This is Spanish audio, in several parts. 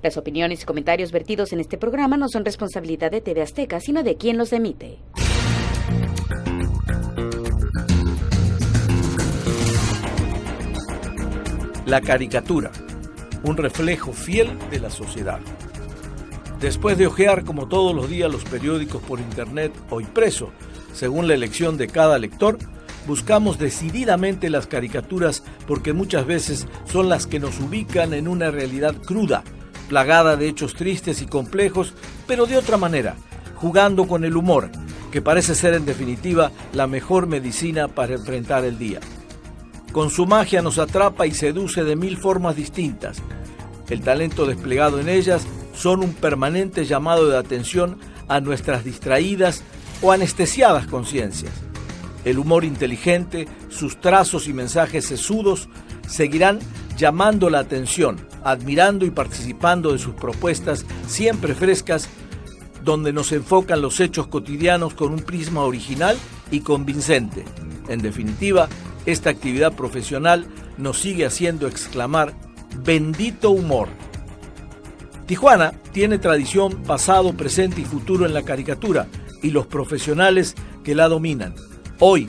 Las opiniones y comentarios vertidos en este programa no son responsabilidad de TV Azteca, sino de quien los emite. La caricatura, un reflejo fiel de la sociedad. Después de hojear como todos los días los periódicos por internet o impreso, según la elección de cada lector, buscamos decididamente las caricaturas porque muchas veces son las que nos ubican en una realidad cruda, plagada de hechos tristes y complejos, pero de otra manera, jugando con el humor, que parece ser en definitiva la mejor medicina para enfrentar el día. Con su magia nos atrapa y seduce de 1000 formas distintas. El talento desplegado en ellas son un permanente llamado de atención a nuestras distraídas o anestesiadas conciencias. El humor inteligente, sus trazos y mensajes sesudos seguirán llamando la atención, admirando y participando de sus propuestas siempre frescas, donde nos enfocan los hechos cotidianos con un prisma original y convincente. En definitiva, esta actividad profesional nos sigue haciendo exclamar ¡bendito humor! Tijuana tiene tradición, pasado, presente y futuro en la caricatura y los profesionales que la dominan. Hoy,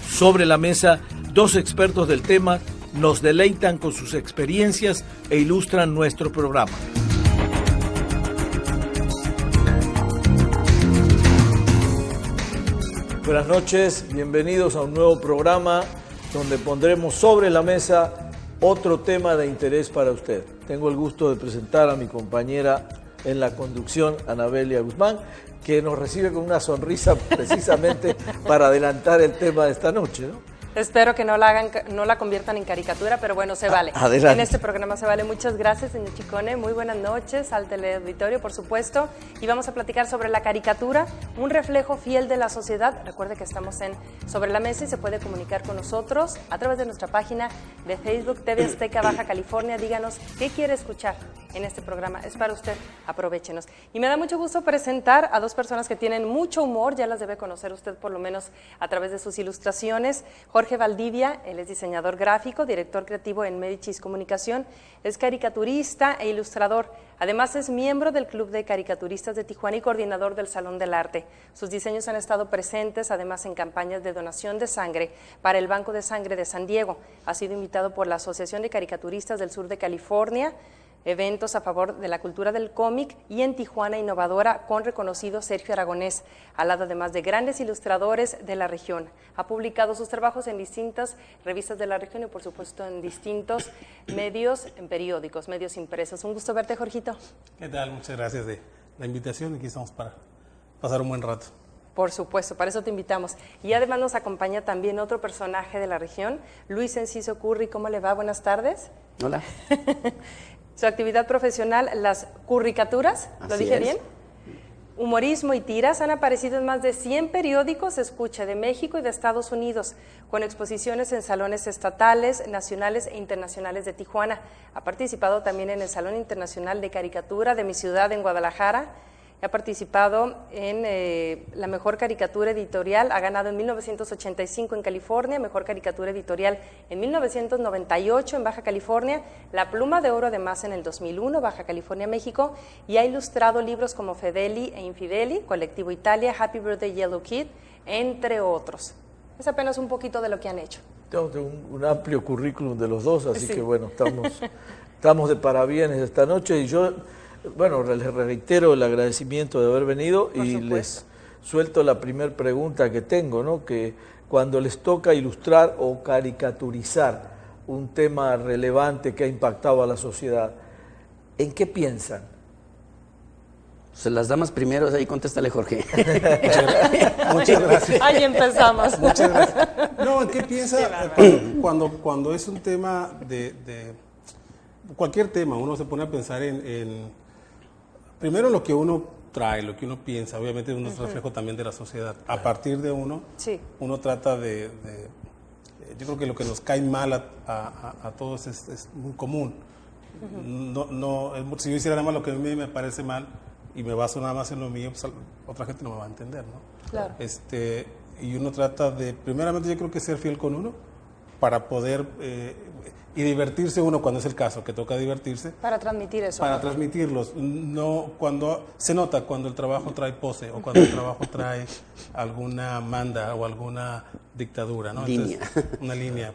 sobre la mesa, 2 expertos del tema nos deleitan con sus experiencias e ilustran nuestro programa. Buenas noches, bienvenidos a un nuevo programa donde pondremos sobre la mesa otro tema de interés para usted. Tengo el gusto de presentar a mi compañera en la conducción, Anabelia Guzmán, que nos recibe con una sonrisa precisamente para adelantar el tema de esta noche, ¿no? Espero que no la conviertan en caricatura, pero bueno, se vale. Adelante. En este programa se vale. Muchas gracias, señor Chicone. Muy buenas noches al teleauditorio, por supuesto. Y vamos a platicar sobre la caricatura, un reflejo fiel de la sociedad. Recuerde que estamos en Sobre la Mesa y se puede comunicar con nosotros a través de nuestra página de Facebook, TV Azteca Baja California. Díganos qué quiere escuchar en este programa. Es para usted. Aprovéchenos. Y me da mucho gusto presentar a 2 personas que tienen mucho humor. Ya las debe conocer usted por lo menos a través de sus ilustraciones. Jorge Valdivia, él es diseñador gráfico, director creativo en Medicis Comunicación, es caricaturista e ilustrador. Además es miembro del Club de Caricaturistas de Tijuana y coordinador del Salón del Arte. Sus diseños han estado presentes además en campañas de donación de sangre para el Banco de Sangre de San Diego. Ha sido invitado por la Asociación de Caricaturistas del Sur de California, eventos a favor de la cultura del cómic y en Tijuana Innovadora con reconocido Sergio Aragonés, al lado además de grandes ilustradores de la región. Ha publicado sus trabajos en distintas revistas de la región y por supuesto en distintos medios, en periódicos, medios impresos. Un gusto verte, Jorgito. ¿Qué tal? Muchas gracias de la invitación. Aquí estamos para pasar un buen rato. Por supuesto, para eso te invitamos. Y además nos acompaña también otro personaje de la región, Luis Enciso Curry. ¿Cómo le va? Buenas tardes. Hola. Su actividad profesional, las curricaturas, ¿lo dije bien? Humorismo y tiras han aparecido en más de 100 periódicos, escucha, de México y de Estados Unidos, con exposiciones en salones estatales, nacionales e internacionales de Tijuana. Ha participado también en el Salón Internacional de Caricatura de mi ciudad, en Guadalajara. Ha participado en la Mejor Caricatura Editorial, ha ganado en 1985 en California, Mejor Caricatura Editorial en 1998 en Baja California, la Pluma de Oro además en el 2001, Baja California, México, y ha ilustrado libros como Fedeli e Infideli, Colectivo Italia, Happy Birthday Yellow Kid, entre otros. Es apenas un poquito de lo que han hecho. Tenemos un amplio currículum de los dos, así Sí. que bueno, estamos de parabienes esta noche y yo... Bueno, les reitero el agradecimiento de haber venido y les suelto la primera pregunta que tengo, ¿no? Que cuando les toca ilustrar o caricaturizar un tema relevante que ha impactado a la sociedad, ¿en qué piensan? Pues las damas primero, ahí contéstale, Jorge. Muchas gracias. Ahí empezamos. Muchas gracias. No, ¿en qué piensa cuando es un tema de cualquier tema? Uno se pone a pensar en primero lo que uno trae, lo que uno piensa. Obviamente uno es reflejo también de la sociedad. A partir de uno, Sí. uno trata yo creo que lo que nos cae mal a todos es muy común. Si yo hiciera nada más lo que a mí me parece mal y me baso nada más en lo mío, pues otra gente no me va a entender, ¿no? Claro. Y uno trata primeramente yo creo que ser fiel con uno, para poder y divertirse uno cuando es el caso, que toca divertirse. Para transmitir eso. Para transmitirlos. No, cuando se nota cuando el trabajo trae pose o cuando el trabajo trae alguna manda o alguna dictadura, ¿no? Línea. Entonces, una línea.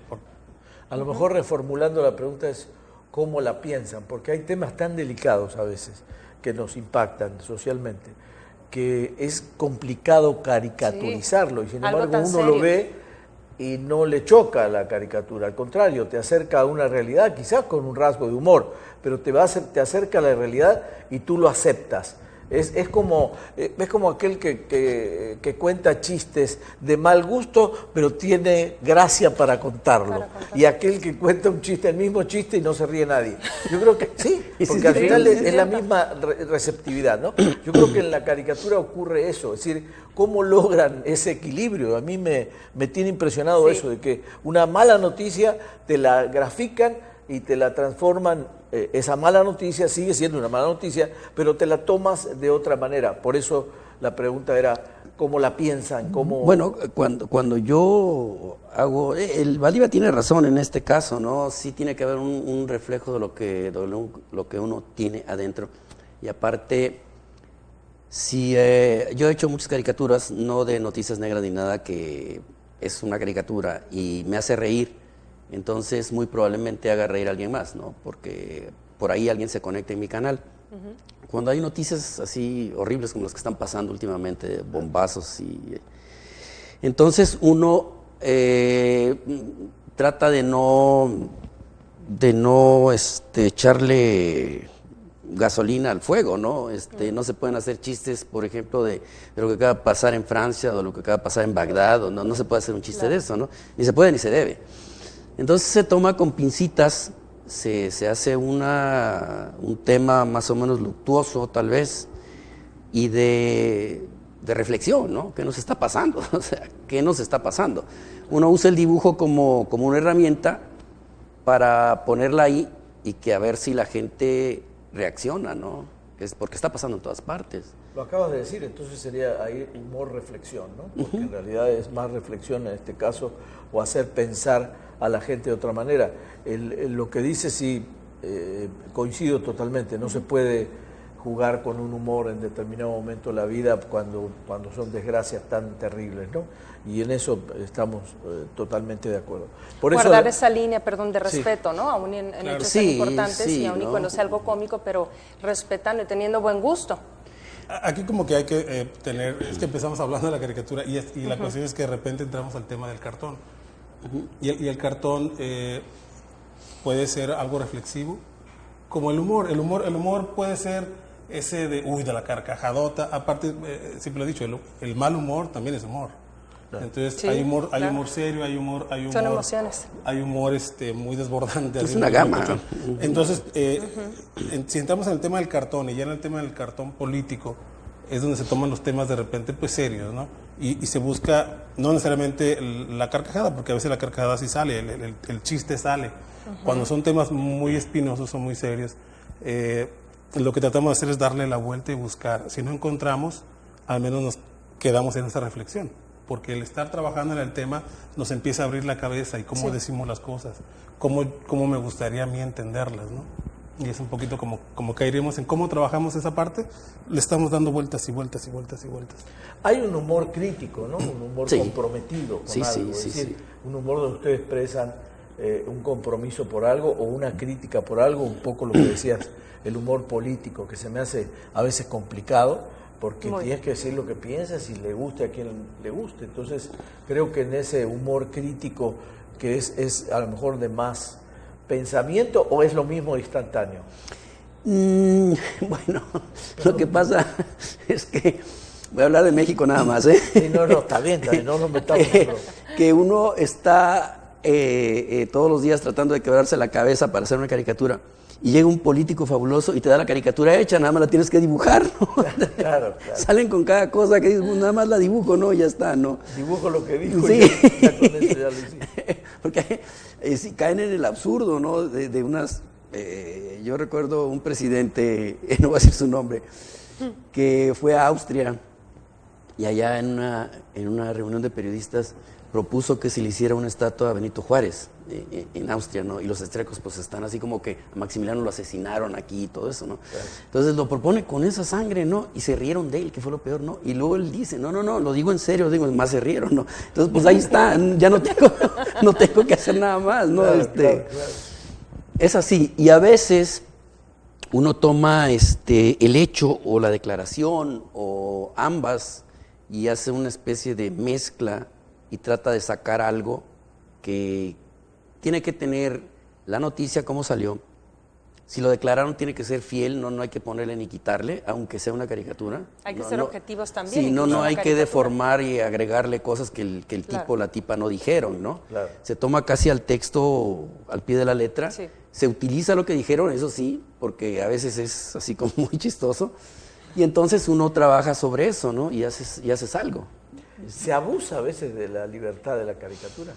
A lo mejor reformulando la pregunta es cómo la piensan, porque hay temas tan delicados a veces que nos impactan socialmente, que es complicado caricaturizarlo, y sin Algo embargo tan uno lo serio. ve y no le choca la caricatura, al contrario, te acerca a una realidad, quizás con un rasgo de humor, pero te acerca a la realidad y tú lo aceptas. Es como aquel que cuenta chistes de mal gusto, pero tiene gracia para contarlo. Y aquel que cuenta un chiste, el mismo chiste, y no se ríe nadie. Yo creo que sí, porque al final es la misma receptividad, ¿no? Yo creo que en la caricatura ocurre eso, es decir, cómo logran ese equilibrio. A mí me tiene impresionado eso, de que una mala noticia te la grafican y te la transforman. Esa mala noticia sigue siendo una mala noticia, pero te la tomas de otra manera. Por eso la pregunta era, ¿cómo la piensan? ¿Cómo... Bueno, cuando yo hago... el Valdivia tiene razón en este caso, ¿no? Sí tiene que haber un reflejo de lo que uno tiene adentro. Y aparte, si yo he hecho muchas caricaturas, no de noticias negras ni nada, que es una caricatura y me hace reír, entonces muy probablemente haga reír a alguien más, ¿no? Porque por ahí alguien se conecta en mi canal. Cuando hay noticias así horribles como las que están pasando últimamente, bombazos, entonces uno trata de no echarle gasolina al fuego, ¿no? No se pueden hacer chistes, por ejemplo, de lo que acaba de pasar en Francia o de lo que acaba de pasar en Bagdad, o no se puede hacer un chiste de eso, ¿no? Ni se puede ni se debe. Entonces se toma con pincitas, se hace un tema más o menos luctuoso tal vez, y de reflexión, ¿no? ¿Qué nos está pasando? O sea, ¿qué nos está pasando? Uno usa el dibujo como una herramienta para ponerla ahí y que a ver si la gente reacciona, ¿no? Es porque está pasando en todas partes. Lo acabas de decir, entonces sería ahí humor-reflexión, ¿no? Porque en realidad es más reflexión en este caso, o hacer pensar a la gente de otra manera. Lo que dice sí, coincido totalmente, no se puede jugar con un humor en determinado momento de la vida cuando son desgracias tan terribles, ¿no? Y en eso estamos totalmente de acuerdo. Por Guardar eso, esa línea, perdón, de respeto, ¿no? Aún en hechos tan importantes y aún y cuando sea algo cómico, pero respetando y teniendo buen gusto. Aquí como que hay que tener, es que empezamos hablando de la caricatura y la cuestión es que de repente entramos al tema del cartón. Y el cartón puede ser algo reflexivo, como el humor. El humor puede ser ese de la carcajadota. Aparte, siempre lo he dicho, el mal humor también es humor. Claro. Entonces sí, hay humor serio, hay humor son emociones. Hay humor muy desbordante. Es una gama. Entonces, si entramos en el tema del cartón y ya en el tema del cartón político, es donde se toman los temas de repente pues serios, ¿no? Y se busca no necesariamente la carcajada, porque a veces la carcajada sí sale, el chiste sale. Cuando son temas muy espinosos o muy serios, lo que tratamos de hacer es darle la vuelta y buscar. Si no encontramos, al menos nos quedamos en esa reflexión, porque el estar trabajando en el tema nos empieza a abrir la cabeza y cómo decimos las cosas, cómo me gustaría a mí entenderlas, ¿no? Y es un poquito como caeremos en cómo trabajamos esa parte, le estamos dando vueltas y vueltas y vueltas y vueltas. Hay un humor crítico, ¿no? Un humor comprometido con algo. Es decir, un humor donde ustedes expresan un compromiso por algo o una crítica por algo, un poco lo que decías, el humor político, que se me hace a veces complicado, porque tienes que decir lo que piensas y le guste a quien le guste. Entonces, creo que en ese humor crítico, que es a lo mejor de más pensamiento, ¿o es lo mismo instantáneo? Bueno, lo que pasa es que voy a hablar de México nada más, ¿eh? Sí, no, está bien, no nos metamos. Que uno está todos los días tratando de quebrarse la cabeza para hacer una caricatura y llega un político fabuloso y te da la caricatura hecha, nada más la tienes que dibujar, ¿no? Claro. Salen con cada cosa que dices, nada más la dibujo, ¿no? Ya está, ¿no? Dibujo lo que dijo sí. y ya con eso ya lo hiciste. Porque si caen en el absurdo, ¿no? De unas... yo recuerdo un presidente, no voy a decir su nombre, que fue a Austria y allá en una reunión de periodistas propuso que se le hiciera una estatua a Benito Juárez. en Austria, ¿no? Y los austríacos pues están así como que a Maximiliano lo asesinaron aquí y todo eso, ¿no? Claro. Entonces lo propone con esa sangre, ¿no? Y se rieron de él, que fue lo peor, ¿no? Y luego él dice, no, lo digo en serio, más se rieron, ¿no? Entonces pues ahí está, ya no tengo que hacer nada más, ¿no? Claro, claro. Es así, y a veces uno toma el hecho o la declaración o ambas y hace una especie de mezcla y trata de sacar algo que tiene que tener la noticia, cómo salió. Si lo declararon, tiene que ser fiel, no hay que ponerle ni quitarle, aunque sea una caricatura. Hay que ser objetivos también. Sí, no hay que deformar y agregarle cosas que el tipo o la tipa no dijeron, ¿no? Claro. Se toma casi al texto, al pie de la letra. Sí. Se utiliza lo que dijeron, eso sí, porque a veces es así como muy chistoso. Y entonces uno trabaja sobre eso, ¿no? Y haces algo. ¿Se abusa a veces de la libertad de la caricatura?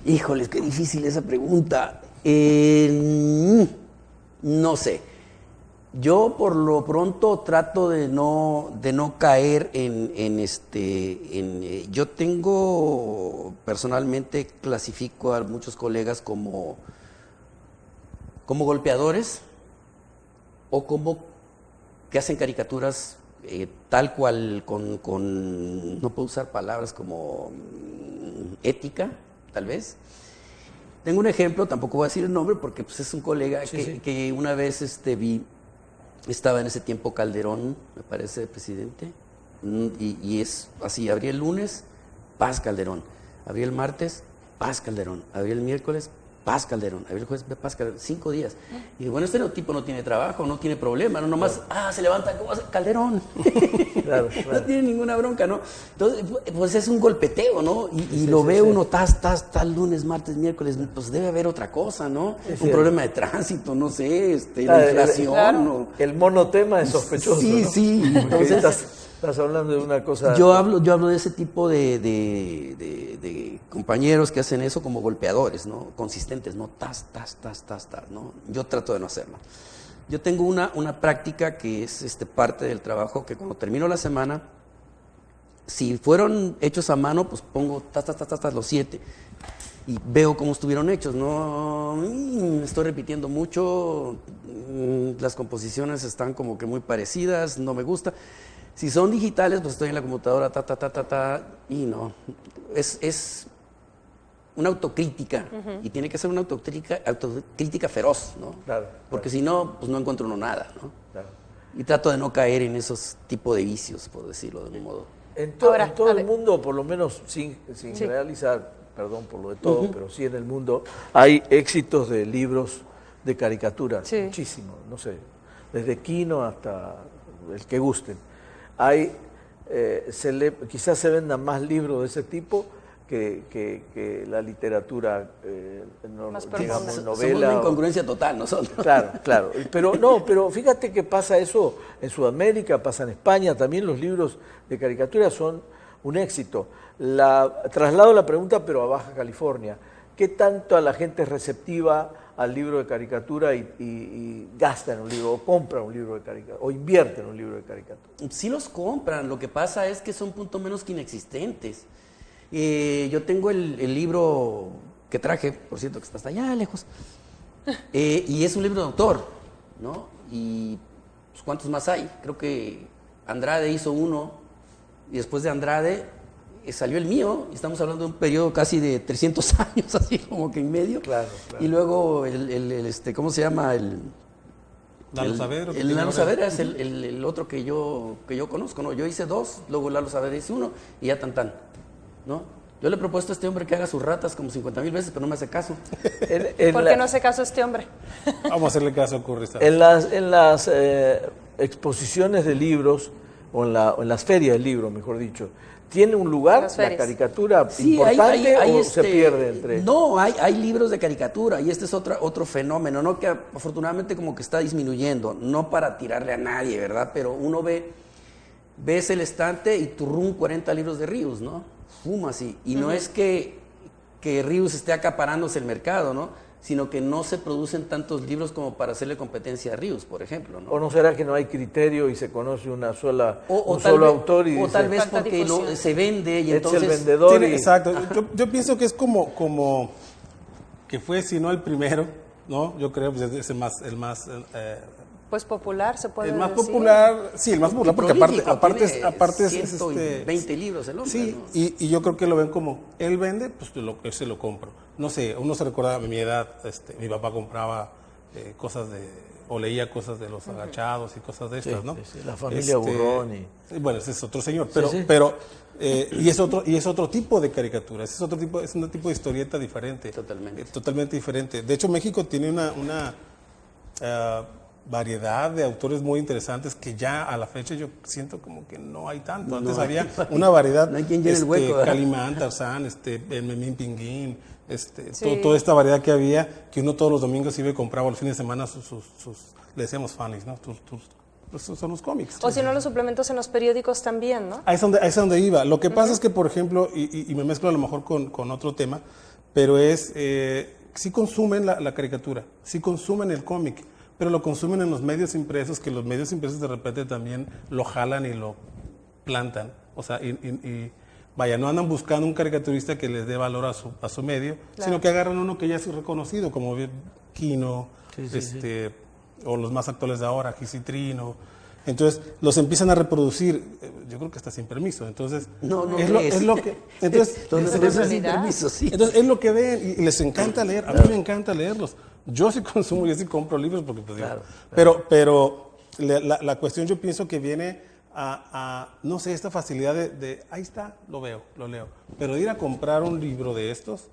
Híjoles, qué difícil esa pregunta. No sé. Yo por lo pronto trato de no caer yo tengo, personalmente clasifico a muchos colegas como golpeadores o como que hacen caricaturas tal cual, no puedo usar palabras como ética, tal vez. Tengo un ejemplo, tampoco voy a decir el nombre porque pues, es un colega que una vez vi, estaba en ese tiempo Calderón, me parece, presidente, y es así, abrí el lunes, paz Calderón, abrí el martes, paz Calderón, abrí el miércoles, paz Calderón, abrí el jueves, paz Calderón, 5 días. Y dije, bueno, este tipo no tiene trabajo, no tiene problema, no nomás, se levanta, ¿cómo hace? Calderón. Claro. No tiene ninguna bronca, ¿no? Entonces, pues es un golpeteo, ¿no? Y lo ve uno, tal lunes, martes, miércoles, pues debe haber otra cosa, ¿no? Un problema de tránsito, no sé, la inflación. Claro. El monotema es sospechoso, Sí, ¿no? sí. Entonces, estás hablando de una cosa... Yo hablo de ese tipo de compañeros que hacen eso como golpeadores, ¿no? Consistentes, ¿no? Tas, ¿no? Yo trato de no hacerlo. Yo tengo una práctica que es parte del trabajo, que cuando termino la semana, si fueron hechos a mano, pues pongo los 7 y veo cómo estuvieron hechos. No estoy repitiendo mucho, las composiciones están como que muy parecidas, no me gusta. Si son digitales, pues estoy en la computadora, y no. Es una autocrítica, y tiene que ser una autocrítica feroz, ¿no? Claro. Porque si no, pues no encuentro uno nada, ¿no? Claro. Y trato de no caer en esos tipos de vicios, por decirlo de algún modo. En todo el mundo, por lo menos sin realizar, perdón por lo de todo, pero sí en el mundo, hay éxitos de libros de caricaturas, muchísimos, no sé, desde Quino hasta el que gusten. Quizás se vendan más libros de ese tipo que la literatura, digamos, novela. Somos una incongruencia total nosotros. Claro. Pero fíjate que pasa eso en Sudamérica, pasa en España, también los libros de caricatura son un éxito. Traslado la pregunta, pero a Baja California. ¿Qué tanto a la gente es receptiva al libro de caricatura y gasta en un libro, o compra un libro de caricatura, o invierte en un libro de caricatura? Sí los compran, lo que pasa es que son punto menos que inexistentes. Yo tengo el libro que traje, por cierto, que está hasta allá lejos, y es un libro de autor, ¿no? Y pues, ¿cuántos más hay? Creo que Andrade hizo uno, y después de Andrade salió el mío, y estamos hablando de un periodo casi de 300 años, así como que en medio. Claro. Y luego ¿cómo se llama? Lalo Saavedra. Lalo Saavedra es el otro que yo conozco, ¿no? Yo hice 2, luego Lalo Saavedra hice 1, y ya tan, ¿no? Yo le he propuesto a este hombre que haga sus ratas como 50,000 veces, pero no me hace caso. ¿Por qué no hace caso a este hombre? Vamos a hacerle caso a Currizal. En las exposiciones de libros, o en las ferias de libros, mejor dicho, ¿tiene un lugar la caricatura importante o se pierde entre...? No, hay libros de caricatura, y este es otro fenómeno, ¿no? Que afortunadamente como que está disminuyendo, no para tirarle a nadie, ¿verdad? Pero uno ves el estante y 40 libros de Ríos, ¿no? Fumas y no es que Ríos esté acaparándose el mercado, ¿no? Sino que no se producen tantos libros como para hacerle competencia a Ríos, por ejemplo, ¿no? ¿O no será que no hay criterio y se conoce un solo autor y o tal vez porque no se vende y es entonces el vendedor? Exacto. Yo pienso que es como que fue, si no el primero, ¿no? Yo creo que pues, es el más pues popular, se puede el más decir. popular, sí, el más popular, porque aparte es 120 libros el hombre, sí, ¿no? y yo creo que lo ven como, él vende, pues él se lo compro. No sé, uno se recuerda a mi edad, mi papá compraba cosas o leía cosas de los agachados y cosas de estas, ¿no? Sí, la familia Burrón bueno, ese es otro señor, Sí. pero y es otro tipo de caricatura, es un tipo de historieta diferente. Totalmente diferente. De hecho, México tiene una variedad de autores muy interesantes que ya a la fecha yo siento como que no hay tanto. Antes había una variedad, no hay quien llene el hueco, Calimán, Tarzán, Memín Pinguín, toda esta variedad que había, que uno todos los domingos iba y compraba los fines de semana le decíamos funnies, ¿no? Son los cómics. O si no, los suplementos en los periódicos también, ¿no? Ahí es donde iba. Lo que pasa es que, por ejemplo, y me mezclo a lo mejor con otro tema, pero sí consumen la caricatura, sí consumen el cómic, pero lo consumen en los medios impresos, que los medios impresos de repente también lo jalan y lo plantan. O sea, vaya, no andan buscando un caricaturista que les dé valor a su medio, sino que agarran uno que ya es reconocido, como Quino, o los más actuales de ahora, Gisitrino. Entonces, los empiezan a reproducir, yo creo que está sin permiso. Entonces, es lo que... Entonces, sin permiso, sí. Entonces, es lo que ven y les encanta leer. A mí me encanta leerlos. Yo sí consumo, yo sí compro libros porque pues claro. Pero la cuestión yo pienso que viene no sé, esta facilidad de ahí está, lo veo, lo leo. Pero ir a comprar un libro de estos,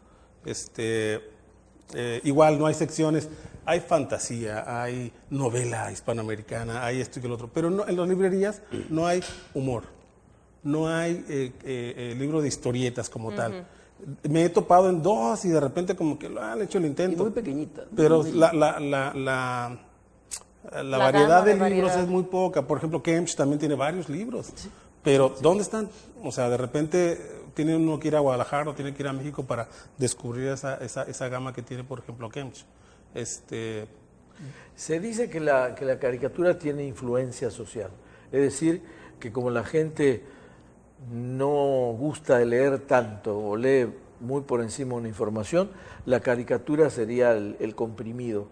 igual no hay secciones, hay fantasía, hay novela hispanoamericana, hay esto y que lo otro, pero no, en las librerías no hay humor, no hay libro de historietas como tal. Me he topado en 2 y de repente como que han hecho el intento. Y muy pequeñita. Pero la variedad de libros es muy poca. Por ejemplo, Kempch también tiene varios libros. Sí. Pero ¿dónde están? O sea, de repente tiene uno que ir a Guadalajara o tiene que ir a México para descubrir esa gama que tiene, por ejemplo, Kempch. Se dice que la caricatura tiene influencia social. Es decir, que como la gente no gusta de leer tanto o lee muy por encima una información, la caricatura sería el comprimido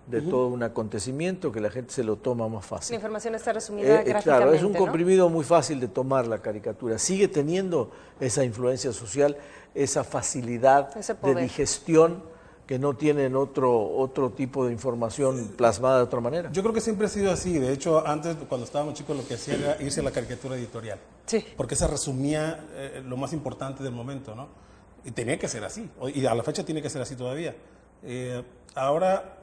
de todo un acontecimiento que la gente se lo toma más fácil. La información está resumida gráficamente, claro, es un ¿no? comprimido muy fácil de tomar la caricatura. Sigue teniendo esa influencia social, esa facilidad de digestión que no tienen otro tipo de información plasmada de otra manera. Yo creo que siempre ha sido así. De hecho, antes, cuando estábamos chicos, lo que hacía era irse a la caricatura editorial. Sí. Porque esa resumía lo más importante del momento, ¿no? Y tenía que ser así. Y a la fecha tiene que ser así todavía. Ahora,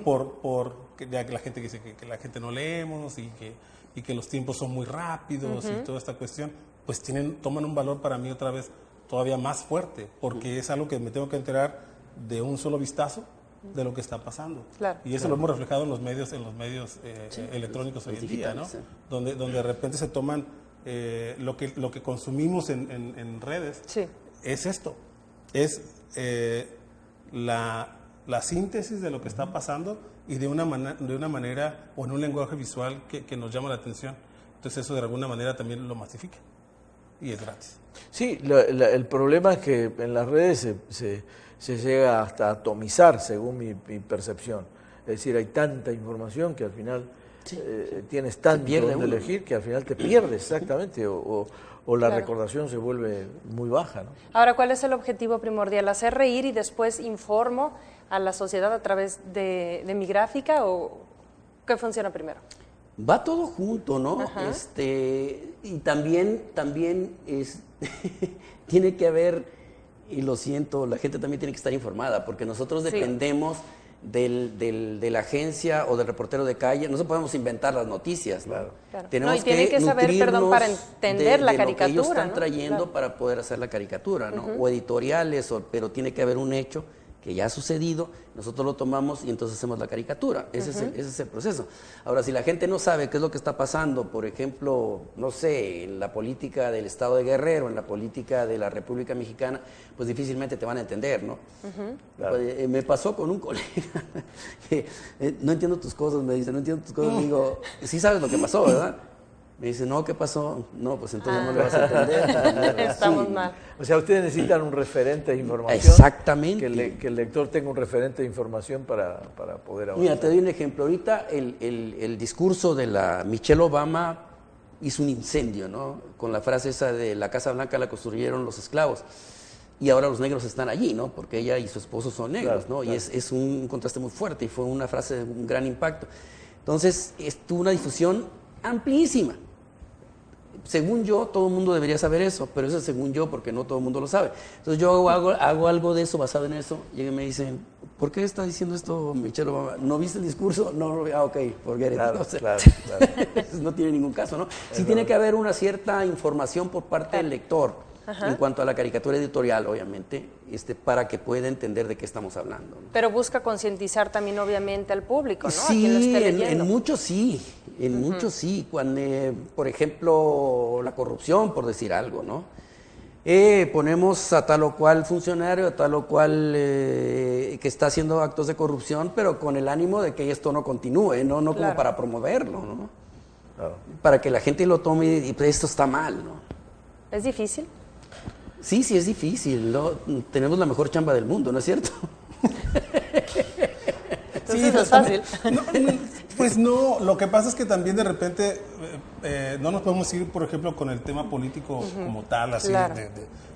porque ya que la gente dice que la gente no leemos y que los tiempos son muy rápidos y toda esta cuestión, pues toman un valor para mí otra vez todavía más fuerte, porque es algo que me tengo que enterar de un solo vistazo de lo que está pasando. Claro, y eso lo hemos reflejado en los medios electrónicos hoy en día, ¿no? Donde de repente se toman lo que consumimos en redes. Sí. Es esto, es la síntesis de lo que está pasando y de una manera o en un lenguaje visual que nos llama la atención. Entonces eso de alguna manera también lo masifica y es gratis. Sí, el problema es que en las redes se llega hasta atomizar, según mi percepción. Es decir, hay tanta información que al final tienes tanto donde elegir que al final te pierdes, exactamente, o la recordación se vuelve muy baja, ¿no? Ahora, ¿cuál es el objetivo primordial? ¿Hacer reír y después informo a la sociedad a través de mi gráfica o qué funciona primero? Va todo junto, ¿no? Ajá. Y también tiene que haber, y lo siento, la gente también tiene que estar informada, porque nosotros dependemos de la agencia o del reportero de calle, no se podemos inventar las noticias. Claro. Tenemos tienen que saber, para entender la caricatura. Lo que ellos están ¿no? trayendo para poder hacer la caricatura, ¿no? O editoriales, pero tiene que haber un hecho que ya ha sucedido, nosotros lo tomamos y entonces hacemos la caricatura. Ese es el proceso. Ahora, si la gente no sabe qué es lo que está pasando, por ejemplo, no sé, en la política del Estado de Guerrero, en la política de la República Mexicana, pues difícilmente te van a entender, ¿no? Claro. Me pasó con un colega que no entiendo tus cosas, me dice, no entiendo tus cosas, digo, sí sabes lo que pasó, ¿verdad? Me dice, no, ¿qué pasó? No, pues entonces no le vas a entender. Estamos mal. O sea, ustedes necesitan un referente de información. Exactamente. Que el lector tenga un referente de información para poder avanzar. Mira, te doy un ejemplo. Ahorita el discurso de la Michelle Obama hizo un incendio, ¿no? Con la frase esa de la Casa Blanca la construyeron los esclavos. Y ahora los negros están allí, ¿no? Porque ella y su esposo son negros, Claro, ¿no? claro. Y es un contraste muy fuerte y fue una frase de un gran impacto. Entonces, tuvo una difusión amplísima. Según yo, todo el mundo debería saber eso, pero eso es según yo, porque no todo el mundo lo sabe. Entonces yo hago algo de eso, basado en eso, y me dicen, ¿por qué está diciendo esto Michelle Obama? ¿No viste el discurso? No, ok, forget it. Claro, O sea, claro. no tiene ningún caso, ¿no? Sí tiene que haber una cierta información por parte del lector, en cuanto a la caricatura editorial, obviamente, para que pueda entender de qué estamos hablando, ¿no? Pero busca concientizar también, obviamente, al público, ¿no? A Sí, quien lo esté en leyendo. muchos sí, muchos sí. Cuando, por ejemplo, la corrupción, por decir algo, ¿no? Ponemos a tal o cual funcionario, a tal o cual que está haciendo actos de corrupción, pero con el ánimo de que esto no continúe, no como Claro. para promoverlo, ¿no? Claro. Para que la gente lo tome y pues, esto está mal, ¿no? ¿Es difícil? Sí, es difícil, ¿no? Tenemos la mejor chamba del mundo, ¿no es cierto? Entonces no es fácil. Pues no, lo que pasa es que también de repente no nos podemos ir, por ejemplo, con el tema político como tal, así Claro.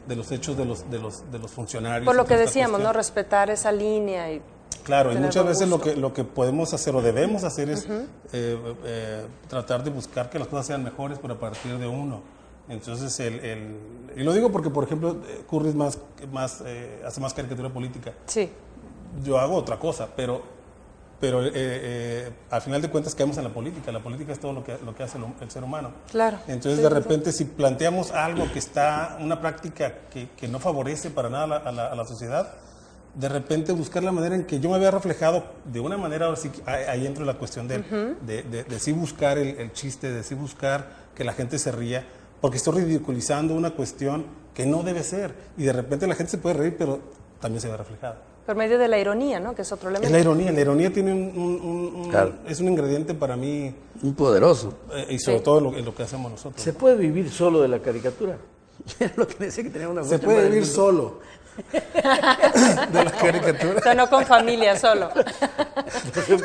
de los hechos de los funcionarios. Por lo y que toda esta decíamos, ¿no? cuestión. Respetar esa línea y Claro, y tener muchas buen veces gusto. lo que podemos hacer o debemos hacer es tratar de buscar que las cosas sean mejores, pero a partir de uno. Entonces, y lo digo porque, por ejemplo, Curry hace más caricatura política. Sí. Yo hago otra cosa, pero al final de cuentas caemos en la política. La política es todo lo que hace el ser humano. Claro. Entonces, Sí, de sí, sí. repente, si planteamos algo que está, una práctica que no favorece para nada a la sociedad, de repente buscar la manera en que yo me vea reflejado de una manera, ahora sí, ahí entra la cuestión de sí buscar el chiste, de sí buscar que la gente se ría, porque estoy ridiculizando una cuestión que no debe ser. Y de repente la gente se puede reír, pero también se ve reflejado. Por medio de la ironía, ¿no? Que es otro Es elemento. la ironía tiene Claro. es un ingrediente para mí, Un poderoso. y sobre Sí. todo en lo que hacemos nosotros. ¿Se puede vivir solo de la caricatura? Era lo que decía que tenía una Se buena puede chamba del vivir mundo. solo de la caricatura. O sea, no con familia solo.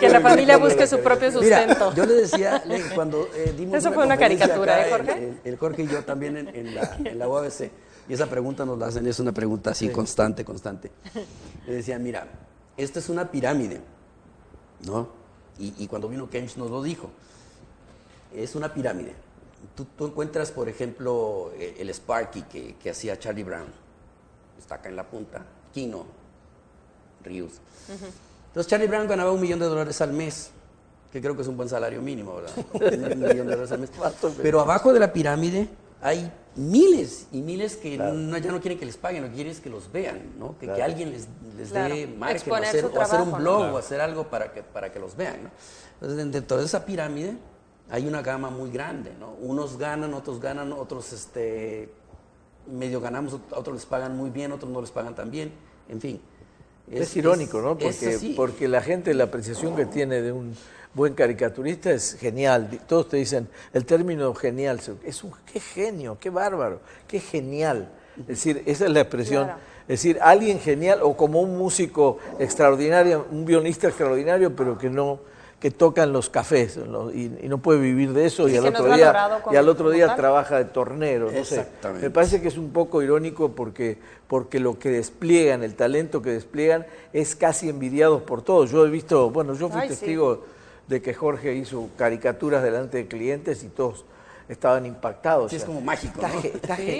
Que la familia busque su propio sustento. Mira, yo le decía cuando dimos Eso fue una conferencia caricatura, acá, ¿eh, Jorge? El Jorge y yo también en la UABC, y esa pregunta nos la hacen, es una pregunta así constante. Le decían, mira, esta es una pirámide, ¿no? Y cuando vino Kench nos lo dijo, es una pirámide. Tú encuentras, por ejemplo, el Sparky que hacía Charlie Brown, está acá en la punta, Kino Reeves. Entonces Charlie Brown ganaba $1 millón al mes, que creo que es un buen salario mínimo, ¿verdad? $1 millón al mes. Pero abajo de la pirámide hay miles y miles que ya no quieren que les paguen, lo que quieren es que los vean, ¿no? Que alguien les Claro. dé margen, Exponer su o hacer un trabajo, blog, ¿no? o hacer algo para que los vean, ¿no? Entonces, dentro de esa pirámide hay una gama muy grande, ¿no? Unos ganan, otros medio ganamos, otros les pagan muy bien, otros no les pagan tan bien, en fin. Es irónico, ¿no? es así. Porque la gente, la apreciación que tiene de un buen caricaturista es genial. Todos te dicen el término genial. Qué genio, qué bárbaro, qué genial. Es decir, esa es la expresión. Claro. Es decir, alguien genial o como un músico extraordinario, un violista extraordinario, pero que toca en los cafés y no puede vivir de eso, Sí, y al que no es otro valorado como día tal. trabaja de tornero, no sé. Exactamente. Me parece que es un poco irónico porque lo que despliegan, el talento que despliegan, es casi envidiado por todos. Yo he visto, yo fui Ay, sí. testigo de que Jorge hizo caricaturas delante de clientes y todos estaban impactados. Sí, es como mágico, ¿no? Sí.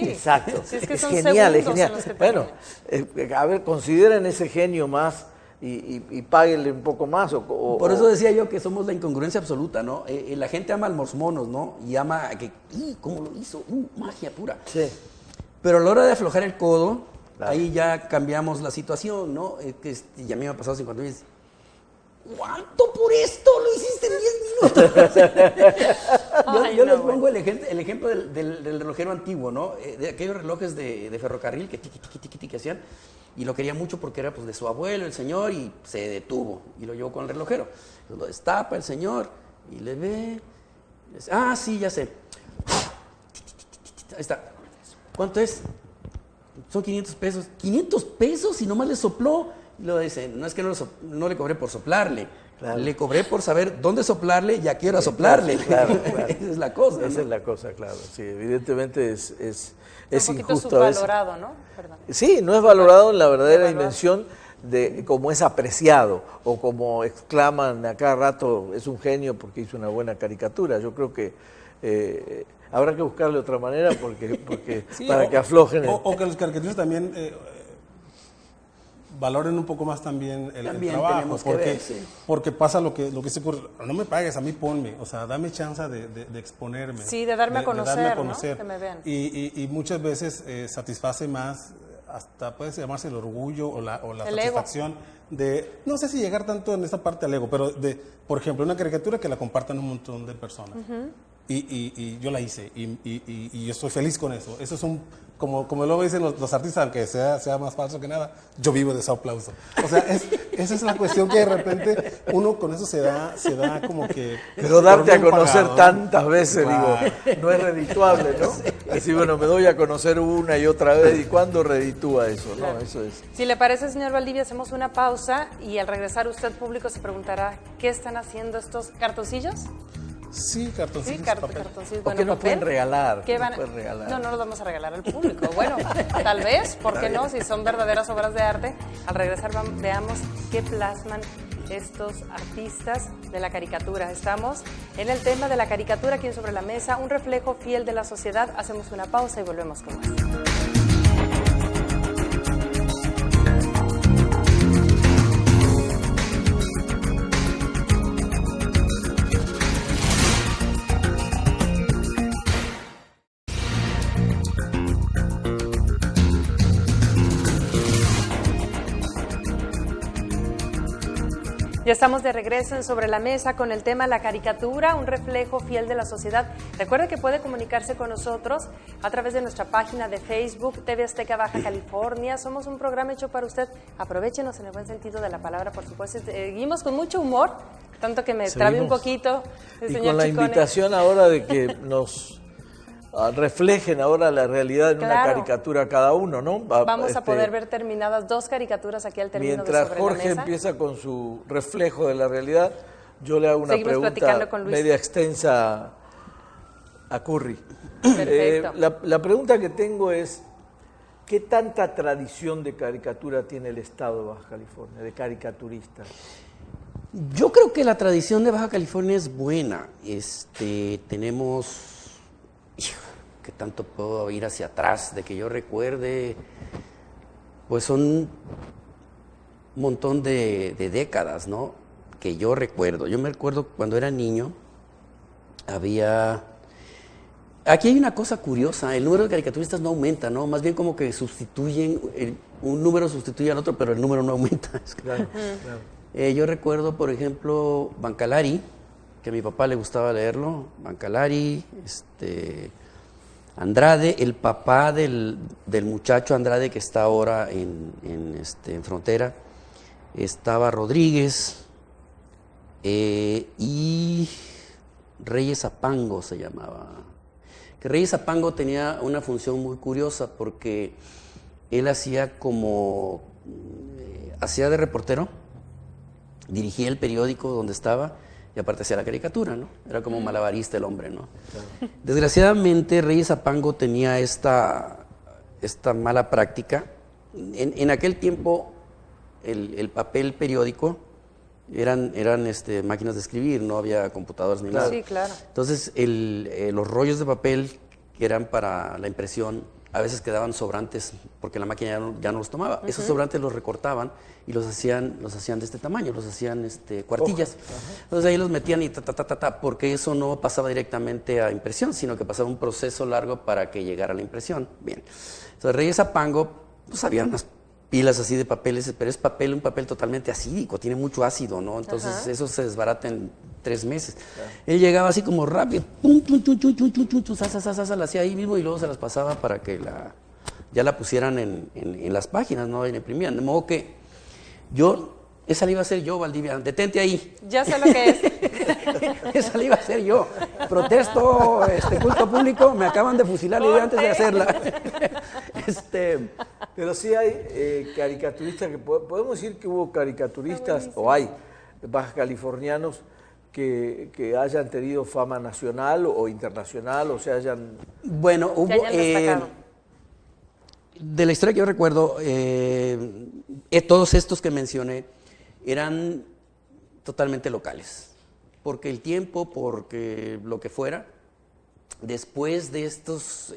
Exacto. Sí, es que es son genial, es segundos genial. en los que te Bueno, a ver, consideren ese genio más y páguenle un poco más. Por eso decía yo que somos la incongruencia absoluta, ¿no? La gente ama a los monos, ¿no? Y ama a que, ¿cómo lo hizo? Magia pura. Sí. Pero a la hora de aflojar el codo, Claro. ahí ya cambiamos la situación, ¿no? Y a mí me ha pasado 50 veces. ¿Cuánto por esto? Lo hiciste en 10 minutos. Ay, yo no, les pongo el ejemplo del relojero antiguo, ¿no? De aquellos relojes de ferrocarril que tiki que hacían. Y lo quería mucho porque era pues, de su abuelo, el señor, y se detuvo. Y lo llevó con el relojero. Entonces, lo destapa el señor y le ve. Y dice, sí, ya sé. Ahí está. ¿Cuánto es? Son 500 pesos. 500 pesos y nomás le sopló. Y luego dice, no es que no le cobré por soplarle. Claro. Le cobré por saber dónde soplarle y a qué hora soplarle. Claro. Esa es la cosa. Esa es la cosa, claro. Sí, evidentemente es un poquito injusto a veces. subvalorado, ¿no? Perdón. Sí, no es valorado en la verdadera dimensión de cómo es apreciado o como exclaman a cada rato, es un genio porque hizo una buena caricatura. Yo creo que habrá que buscarle otra manera porque Sí, para que aflojen. O que los caricaturistas también valoren un poco más también el trabajo, tenemos que ver, sí. porque pasa lo que se ocurre, no me pagues, a mí ponme, o sea, dame chance de exponerme. Sí, de darme a conocer, darme a ¿no? conocer. Que me vean. Y muchas veces satisface más, hasta puede llamarse el orgullo o la El satisfacción de, no sé si llegar tanto en esa parte al ego, pero por ejemplo, una caricatura que la compartan un montón de personas. Y yo la hice y yo estoy feliz con eso. Eso es como luego dicen los artistas, aunque sea más falso que nada, yo vivo de ese aplauso. O sea, esa es la cuestión que de repente uno con eso se da como que... Pero darte a conocer pagado, tantas veces, claro. digo, no es redituable, ¿no? Decir, bueno, me doy a conocer una y otra vez, ¿y cuándo reditúa eso? Claro. No, eso es. Si le parece, señor Valdivia, hacemos una pausa y al regresar usted, público, se preguntará, ¿qué están haciendo estos cartoncillos? Sí, cartoncillos. Sí, papel. cartoncillos. ¿Por qué no pueden regalar? ¿Qué ¿Qué van no pueden regalar? No los vamos a regalar al público. Bueno, tal vez, ¿por qué no? Si son verdaderas obras de arte. Al regresar veamos qué plasman estos artistas de la caricatura. Estamos en el tema de la caricatura aquí en Sobre la Mesa, un reflejo fiel de la sociedad. Hacemos una pausa y volvemos con más. Ya estamos de regreso en Sobre la Mesa con el tema la caricatura, un reflejo fiel de la sociedad. Recuerde que puede comunicarse con nosotros a través de nuestra página de Facebook, TV Azteca Baja California. Somos un programa hecho para usted. Aprovéchenos en el buen sentido de la palabra, por supuesto. Seguimos con mucho humor, tanto que me trabe un poquito el y señor con la Chicone. invitación ahora de que nos reflejen ahora la realidad en una Claro. caricatura cada uno, ¿no? Vamos a poder ver terminadas 2 caricaturas aquí al término de Mientras Sobre Jorge la Mesa. empieza con su reflejo de la realidad, yo le hago una Seguimos platicando pregunta con Luis. media extensa a Curry. Perfecto. La pregunta que tengo es, ¿qué tanta tradición de caricatura tiene el estado de Baja California, de caricaturistas? Yo creo que la tradición de Baja California es buena. Tenemos, ¿qué tanto puedo ir hacia atrás? De que yo recuerde, pues son un montón de décadas, ¿no? Que yo recuerdo. Yo me recuerdo cuando era niño, aquí hay una cosa curiosa, el número de caricaturistas no aumenta, ¿no? Más bien como que sustituyen, un número sustituye al otro, pero el número no aumenta. Claro, claro. Yo recuerdo, por ejemplo, Bancalari, que a mi papá le gustaba leerlo, Bancalari, Andrade, el papá del muchacho Andrade que está ahora en Frontera, estaba Rodríguez y Reyes Apango se llamaba. Que Reyes Apango tenía una función muy curiosa porque él hacía hacía de reportero, dirigía el periódico donde estaba y aparte hacía la caricatura, ¿no? Era como un malabarista el hombre, ¿no? Claro. Desgraciadamente Reyes Apango tenía esta mala práctica. En aquel tiempo el papel periódico eran máquinas de escribir, no había computadoras ni nada. Sí, claro. Entonces los rollos de papel que eran para la impresión a veces quedaban sobrantes porque la máquina ya no los tomaba. Esos sobrantes los recortaban y los hacían de este tamaño, los hacían cuartillas. Entonces ahí los metían y porque eso no pasaba directamente a impresión, sino que pasaba un proceso largo para que llegara a la impresión. Bien. Entonces Reyes Apango, pues había unas pilas así de papeles, pero es un papel totalmente acídico, tiene mucho ácido, ¿no? Entonces eso se desbarata en 3 meses. Claro. Él llegaba así como rápido, la hacía ahí mismo y luego se las pasaba para que ya la pusieran en las páginas, ¿no? Y la imprimían. De modo que yo Esa la iba a hacer yo, Valdivia. Detente ahí. Ya sé lo que es. Esa la iba a hacer yo. Protesto, culto público, me acaban de fusilar la idea antes de hacerla. Pero sí hay caricaturistas, que podemos decir que hubo caricaturistas, o hay baja californianos, que hayan tenido fama nacional o internacional, o se hayan... Bueno, hubo... hayan destacado. De la historia que yo recuerdo, todos estos que mencioné eran totalmente locales. Porque el tiempo, porque lo que fuera, después de estos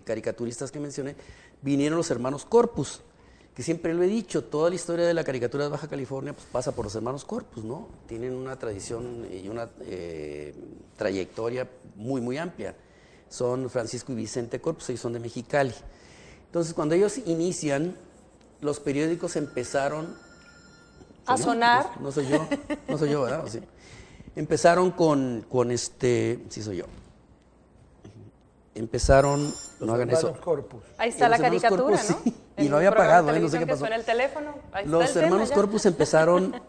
caricaturistas que mencioné, vinieron los hermanos Corpus, que siempre lo he dicho, toda la historia de la caricatura de Baja California pues, pasa por los hermanos Corpus, ¿no? Tienen una tradición y una trayectoria muy, muy amplia. Son Francisco y Vicente Corpus, ellos son de Mexicali. Entonces, cuando ellos inician, los periódicos empezaron... A sonar. No soy yo, ¿verdad? Sí. Empezaron con sí soy yo. Empezaron, Los no hagan eso. hermanos Corpus. Ahí está la Los hermanos caricatura, Corpus, ¿no? sí. En Y lo un había programa de apagado, no sé qué televisión que pasó. suena el teléfono. Ahí está Los el tema hermanos ya. Corpus empezaron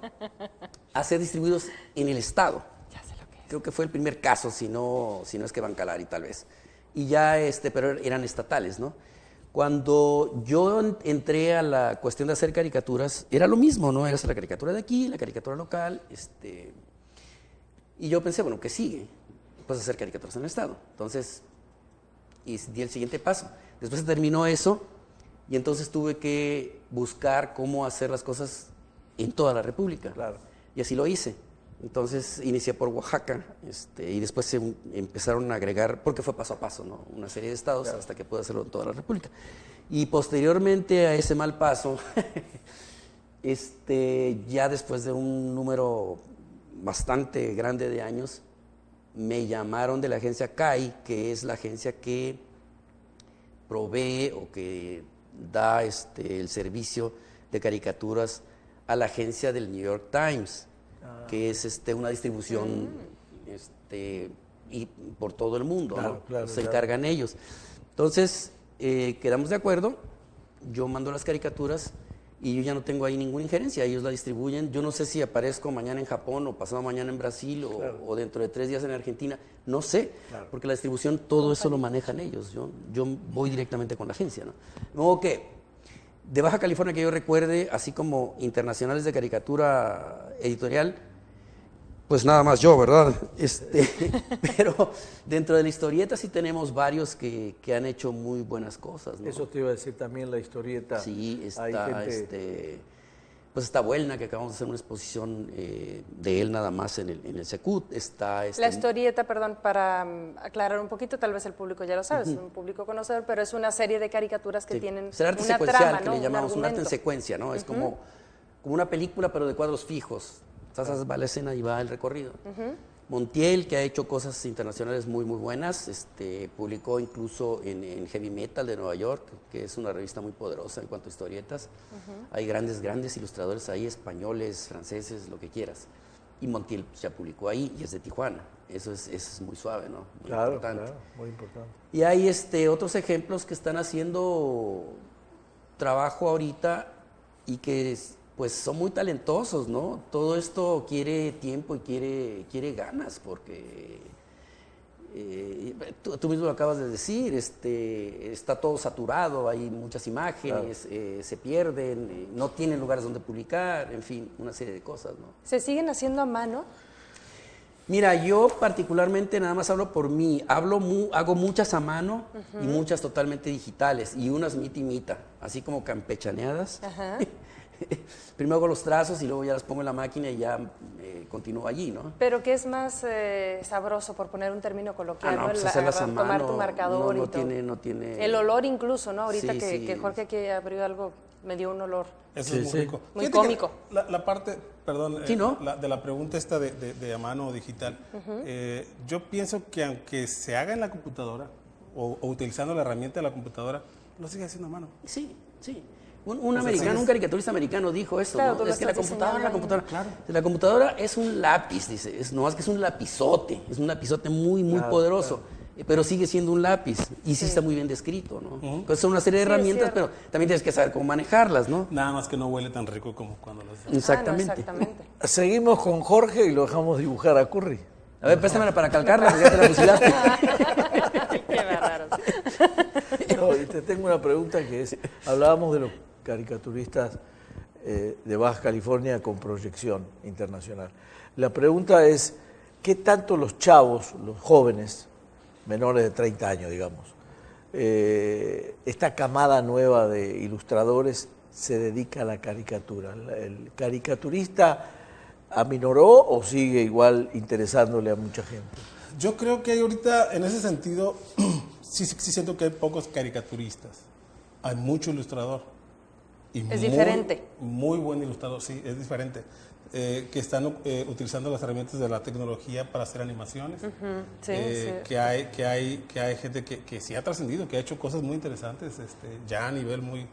a ser distribuidos en el Estado. Ya sé lo que es. Creo que fue el primer caso, si no es que Bancalari tal vez. Y ya, pero eran estatales, ¿no? Cuando yo entré a la cuestión de hacer caricaturas, era lo mismo, ¿no? Era la caricatura de aquí, la caricatura local, y yo pensé, bueno, ¿qué sigue? Pues hacer caricaturas en el Estado. Entonces, y di el siguiente paso. Después se terminó eso, y entonces tuve que buscar cómo hacer las cosas en toda la República. Claro. Y así lo hice. Entonces inicié por Oaxaca, y después se empezaron a agregar, porque fue paso a paso, ¿no? Una serie de estados, claro, hasta que pude hacerlo en toda la República. Y posteriormente a ese mal paso, ya después de un número bastante grande de años, me llamaron de la agencia CAI, que es la agencia que provee o que da el servicio de caricaturas a la agencia del New York Times, que es una distribución y por todo el mundo, claro, ¿no? claro, Se encargan ellos. Entonces, quedamos de acuerdo, yo mando las caricaturas y yo ya no tengo ahí ninguna injerencia, ellos la distribuyen. Yo no sé si aparezco mañana en Japón o pasado mañana en Brasil o dentro de 3 días en Argentina, no sé, claro, porque la distribución, todo eso lo manejan ellos. Yo voy directamente con la agencia, ¿no? De modo que, de Baja California que yo recuerde, así como internacionales de caricatura editorial, pues nada más yo, ¿verdad? Pero dentro de la historieta sí tenemos varios que han hecho muy buenas cosas, ¿no? Eso te iba a decir también, la historieta. Sí, está, hay gente... pues está Buelna, que acabamos de hacer una exposición de él nada más en el Secut. Está la historieta, perdón, para aclarar un poquito, tal vez el público ya lo sabe, es un público conocedor, pero es una serie de caricaturas que tienen es el arte una secuencial, trama, que ¿no? le llamamos un arte en argumento. secuencia, ¿no? Es como una película, pero de cuadros fijos. Entonces va la escena y va el recorrido. Montiel, que ha hecho cosas internacionales muy, muy buenas, publicó incluso en Heavy Metal de Nueva York, que es una revista muy poderosa en cuanto a historietas. Hay grandes ilustradores ahí, españoles, franceses, lo que quieras. Y Montiel ya publicó ahí y es de Tijuana. Eso es muy suave, ¿no? Muy importante. Claro, muy importante. Y hay otros ejemplos que están haciendo trabajo ahorita y que pues son muy talentosos, ¿no? Todo esto quiere tiempo y quiere ganas, porque tú mismo lo acabas de decir, está todo saturado, hay muchas imágenes, claro, se pierden, no tienen lugares donde publicar, en fin, una serie de cosas, ¿no? ¿Se siguen haciendo a mano? Mira, yo particularmente nada más hablo por mí, hago muchas a mano y muchas totalmente digitales, y unas mita, así como campechaneadas. Primero hago los trazos y luego ya las pongo en la máquina y ya continúo allí, ¿no? Pero ¿qué es más sabroso, por poner un término coloquial, pues hacerlas a mano, tomar tu marcador no y todo? No tiene... El olor incluso, ¿no? Ahorita Sí, que Jorge aquí abrió algo, me dio un olor. Eso es muy rico. Muy Fíjate cómico. La parte, perdón, Sí, ¿no? de la pregunta esta de a mano o digital, yo pienso que aunque se haga en la computadora o utilizando la herramienta de la computadora, lo sigue haciendo a mano. Sí. Un americano, un caricaturista americano dijo eso, claro, ¿no? Es que la computadora, Claro. la computadora es un lápiz, dice, no es que es un lapizote muy, muy poderoso. Claro. pero sigue siendo un lápiz y sí está muy bien descrito, ¿no? Entonces son una serie de herramientas, pero también tienes que saber cómo manejarlas, ¿no? Nada más que no huele tan rico como cuando las... Exactamente. Ah, no, exactamente. Seguimos con Jorge y lo dejamos dibujar a Curry. A ver, préstamela para calcarla, porque ya te la fusilaste. Qué bárbaros. No, y te tengo una pregunta que es, hablábamos de los caricaturistas de Baja California con proyección internacional. La pregunta es, ¿qué tanto los chavos, los jóvenes, menores de 30 años, digamos, esta camada nueva de ilustradores se dedica a la caricatura? ¿El caricaturista aminoró o sigue igual interesándole a mucha gente? Yo creo que hay ahorita, en ese sentido, sí siento que hay pocos caricaturistas. Hay mucho ilustrador. Y Es diferente. Muy buen ilustrador, sí, es diferente. Que están utilizando las herramientas de la tecnología para hacer animaciones. Sí, sí. Que hay gente que sí ha trascendido, que ha hecho cosas muy interesantes, ya a nivel muy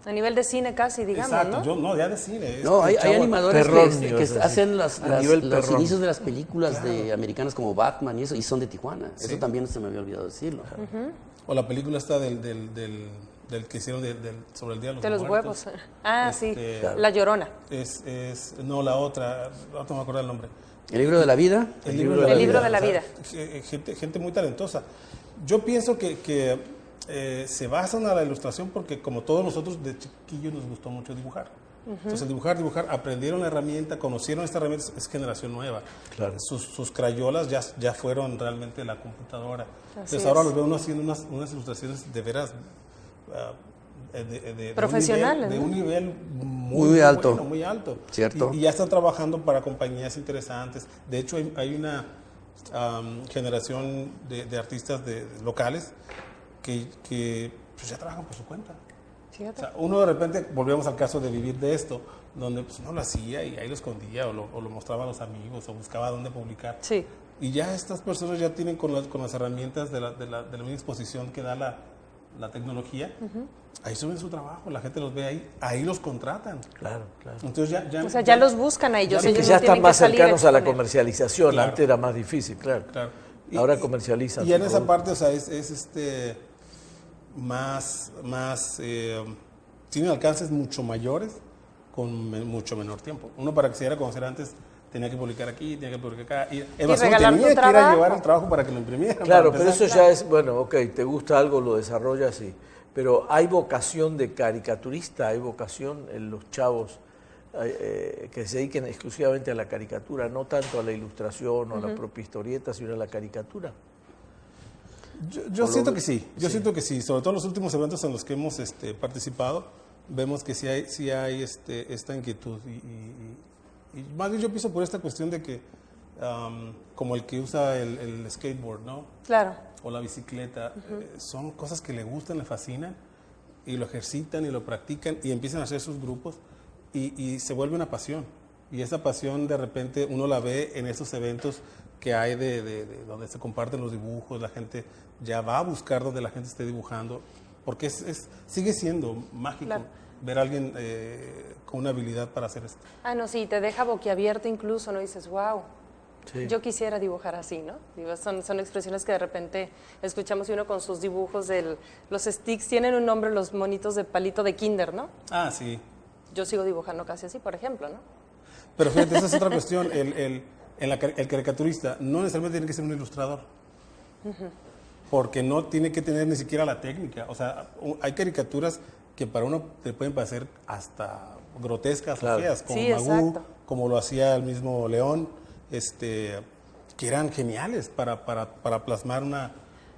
A nivel de cine casi, digamos, exacto, ¿no? ya de cine. No, hay chavo animadores perrón, que es así, hacen a los nivel perrón. inicios de las películas de americanas como Batman y eso, y son de Tijuana. Eso también se me había olvidado decirlo. O la película esta del que hicieron sobre el Día De los Muertos. huevos. Ah, sí, Claro. La Llorona. No, la otra, no me acuerdo el nombre. ¿El libro de la vida? El libro de la vida. Gente muy talentosa. Yo pienso que se basan a la ilustración porque como todos nosotros de chiquillos nos gustó mucho dibujar. Entonces dibujar, aprendieron la herramienta, conocieron esta herramienta, es generación nueva. Claro. Sus crayolas ya fueron realmente la computadora. Así Entonces ahora es. los veo uno haciendo unas ilustraciones de veras Profesionales, de ¿no? un nivel Muy alto. bueno, muy alto. Cierto. Y ya están trabajando para compañías interesantes. De hecho, hay una generación de artistas locales que pues, ya trabajan por su cuenta. Fíjate. O sea, uno de repente, volvemos al caso de vivir de esto, donde pues, no lo hacía y ahí lo escondía o lo mostraba a los amigos o buscaba dónde publicar. Sí. Y ya estas personas ya tienen con las herramientas de la misma exposición que da la tecnología, ahí suben su trabajo, la gente los ve ahí los contratan. Claro, claro. Entonces O sea, ya los buscan a ellos. Sí, que ellos ya no tienen están más que salir cercanos a la exponer. comercialización, Claro. antes era más difícil, claro. Claro. Ahora comercializan. Y su en esa producto. parte, o sea, es tiene alcances mucho mayores con mucho menor tiempo. Uno para que se diera a conocer antes tenía que publicar aquí, tenía que publicar acá. Y uno regalar tu tenía que ir a trabajo. llevar el trabajo para que lo imprimieran. Claro, para pero empezar. eso ya es, bueno, ok, te gusta algo, lo desarrollas, sí. Pero hay vocación de caricaturista, hay vocación en los chavos que se dediquen exclusivamente a la caricatura, no tanto a la ilustración o a la propia historieta, sino a la caricatura. Yo siento que sí, siento que sí, sobre todo en los últimos eventos en los que hemos participado, vemos que sí hay esta inquietud y más bien yo pienso por esta cuestión de que como el que usa el skateboard, ¿no? Claro. O la bicicleta, son cosas que le gustan, le fascinan y lo ejercitan y lo practican y empiezan a hacer sus grupos y se vuelve una pasión. Y esa pasión de repente uno la ve en esos eventos que hay de donde se comparten los dibujos, la gente ya va a buscar donde la gente esté dibujando, porque sigue siendo mágico Claro. ver a alguien con una habilidad para hacer esto. Ah, no, sí, te deja boquiabierto incluso, ¿no? Dices, wow, Sí. yo quisiera dibujar así, ¿no? Digo, son expresiones que de repente escuchamos y uno con sus dibujos los sticks tienen un nombre, los monitos de palito de kinder, ¿no? Ah, sí. Yo sigo dibujando casi así, por ejemplo, ¿no? Pero fíjate, esa es otra cuestión. El caricaturista no necesariamente tiene que ser un ilustrador. Porque no tiene que tener ni siquiera la técnica. O sea, hay caricaturas que para uno te pueden parecer hasta grotescas Claro. o feas, como Sí, Magoo, exacto. como lo hacía el mismo León, que eran geniales para plasmar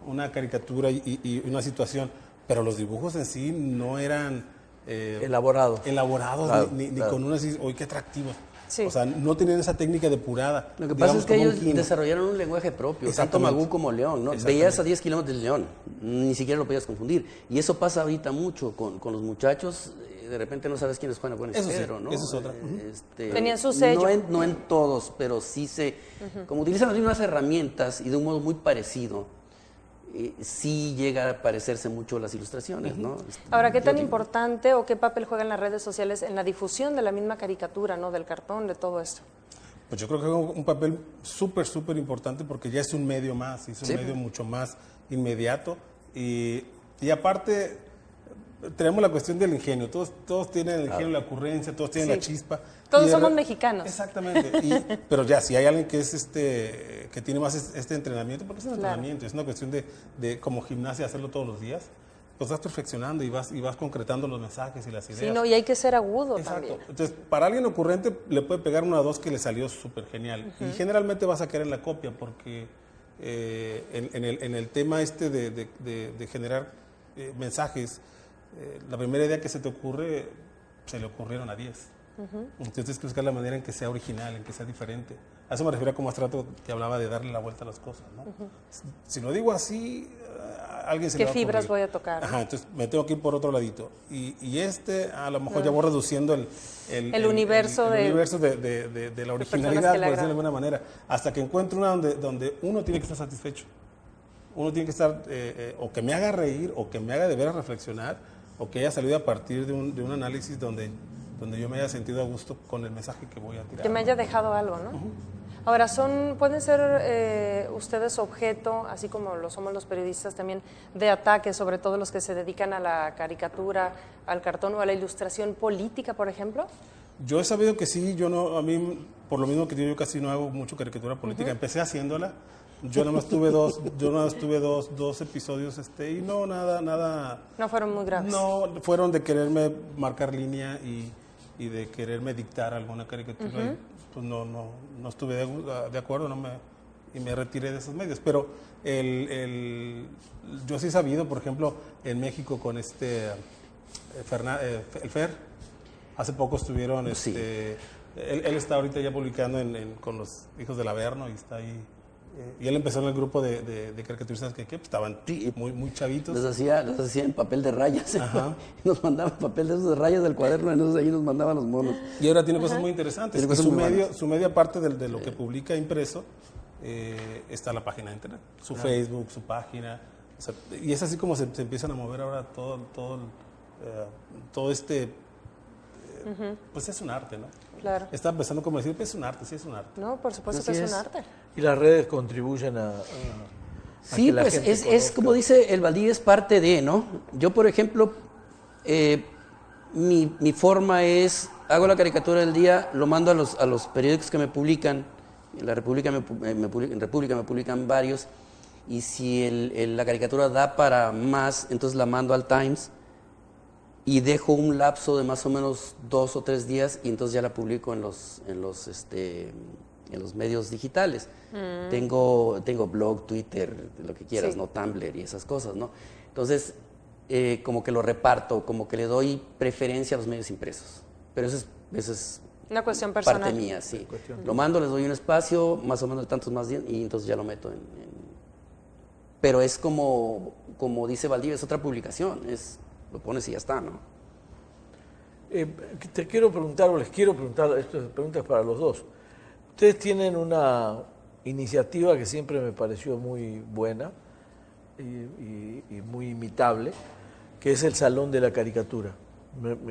una caricatura y una situación. Pero los dibujos en sí no eran Elaborado. elaborados, ni Claro. con unos así, ¡uy, qué atractivos! Sí. O sea, no tenían esa técnica depurada. Lo que digamos, pasa es que como un ellos kino. desarrollaron un lenguaje propio, tanto Exactamente. Magoo como León, ¿no? Exactamente. Veías a 10 kilómetros del León, ni siquiera lo podías confundir. Y eso pasa ahorita mucho con los muchachos, de repente no sabes quién es Juan o quién es Eso sí, Pedro, ¿no? eso es otra. Tenían su sello. No en todos, pero sí como utilizan las mismas herramientas y de un modo muy parecido, sí llega a parecerse mucho las ilustraciones, ¿no? Ahora, ¿qué tan Yo digo, importante o qué papel juegan las redes sociales en la difusión de la misma caricatura, ¿no? Del cartón, de todo esto? Pues yo creo que juega un papel súper importante porque ya es un medio más, es un Sí. medio mucho más inmediato y aparte tenemos la cuestión del ingenio, todos tienen el ingenio, la ocurrencia, todos tienen Sí. la chispa. Todos Y somos mexicanos. Exactamente, pero ya, si hay alguien que es que tiene más este entrenamiento, porque es un Claro. entrenamiento, es una cuestión de como gimnasia hacerlo todos los días, pues vas perfeccionando y vas concretando los mensajes y las ideas. Sí, no, y hay que ser agudo Exacto. también. Entonces, para alguien ocurrente le puede pegar una o dos que le salió súper genial. Y generalmente vas a caer en la copia porque en el tema de generar mensajes, la primera idea que se te ocurre, se le ocurrieron a 10. Entonces tienes que buscar la manera en que sea original, en que sea diferente. A eso me refiero como hace rato que hablaba de darle la vuelta a las cosas, ¿no? Si lo digo así, a alguien se ¿Qué le va a fibras ocurrir. voy a tocar? Ajá, entonces me tengo que ir por otro ladito. Y a lo mejor ya voy reduciendo El universo el de- universo de la personas originalidad, que le por decirlo de agradan. alguna manera, hasta que encuentre una donde uno tiene que estar satisfecho. Uno tiene que estar, o que me haga reír, o que me haga de veras reflexionar, o que haya salido a partir de un análisis donde yo me haya sentido a gusto con el mensaje que voy a tirar. Que me haya dejado algo, ¿no? Ahora, pueden ser ustedes objeto, así como lo somos los periodistas también, de ataques, sobre todo los que se dedican a la caricatura, al cartón o a la ilustración política, por ejemplo. Yo he sabido que sí, a mí, por lo mismo que yo casi no hago mucho caricatura política, empecé haciéndola, yo nada más tuve dos episodios, y no, nada, No fueron muy graves. no, fueron de quererme marcar línea y de quererme dictar alguna caricatura, y pues no estuve de acuerdo, y me retiré de esos medios, pero yo sí he sabido, por ejemplo, en México con el Fer, hace poco estuvieron, Sí. él está ahorita ya publicando con los hijos del Averno y está ahí, y él empezó en el grupo de caricaturistas que pues, estaban Sí. muy chavitos. Los hacía en papel de rayas. Ajá. Nos mandaban papel de esos de rayas del cuaderno, entonces ahí nos mandaban los monos. Y ahora tiene cosas muy interesantes. Tiene cosas Y muy buenas. su medio, aparte de lo que publica impreso, está la página de internet, su Facebook, su página. O sea, y es así como se empiezan a mover ahora todo pues es un arte, ¿no? Claro. Está empezando como decir, pues es un arte, sí es un arte. No, por supuesto Así que es es. un arte. Y las redes contribuyen a Sí, que la pues gente es conozca. como dice el Valdivia, es parte de, ¿no? Yo, por ejemplo, mi forma es, hago la caricatura del día, lo mando a los periódicos que me publican, en la República en República me publican varios, y si la caricatura da para más, entonces la mando al Times, y dejo un lapso de más o menos 2 o 3 días, y entonces ya la publico en los medios digitales. Tengo blog, Twitter, lo que quieras, Sí. ¿no? Tumblr y esas cosas, ¿no? Entonces, como que lo reparto, como que le doy preferencia a los medios impresos. Pero eso es Una cuestión personal. parte mía, sí. Lo mando, les doy un espacio, más o menos de tantos más días, y entonces ya lo meto Pero es como dice Valdivia, es otra publicación, lo pones y ya está, ¿no? Te quiero preguntar, o les quiero preguntar, esta pregunta es para los dos. Ustedes tienen una iniciativa que siempre me pareció muy buena y muy imitable, que es el Salón de la Caricatura.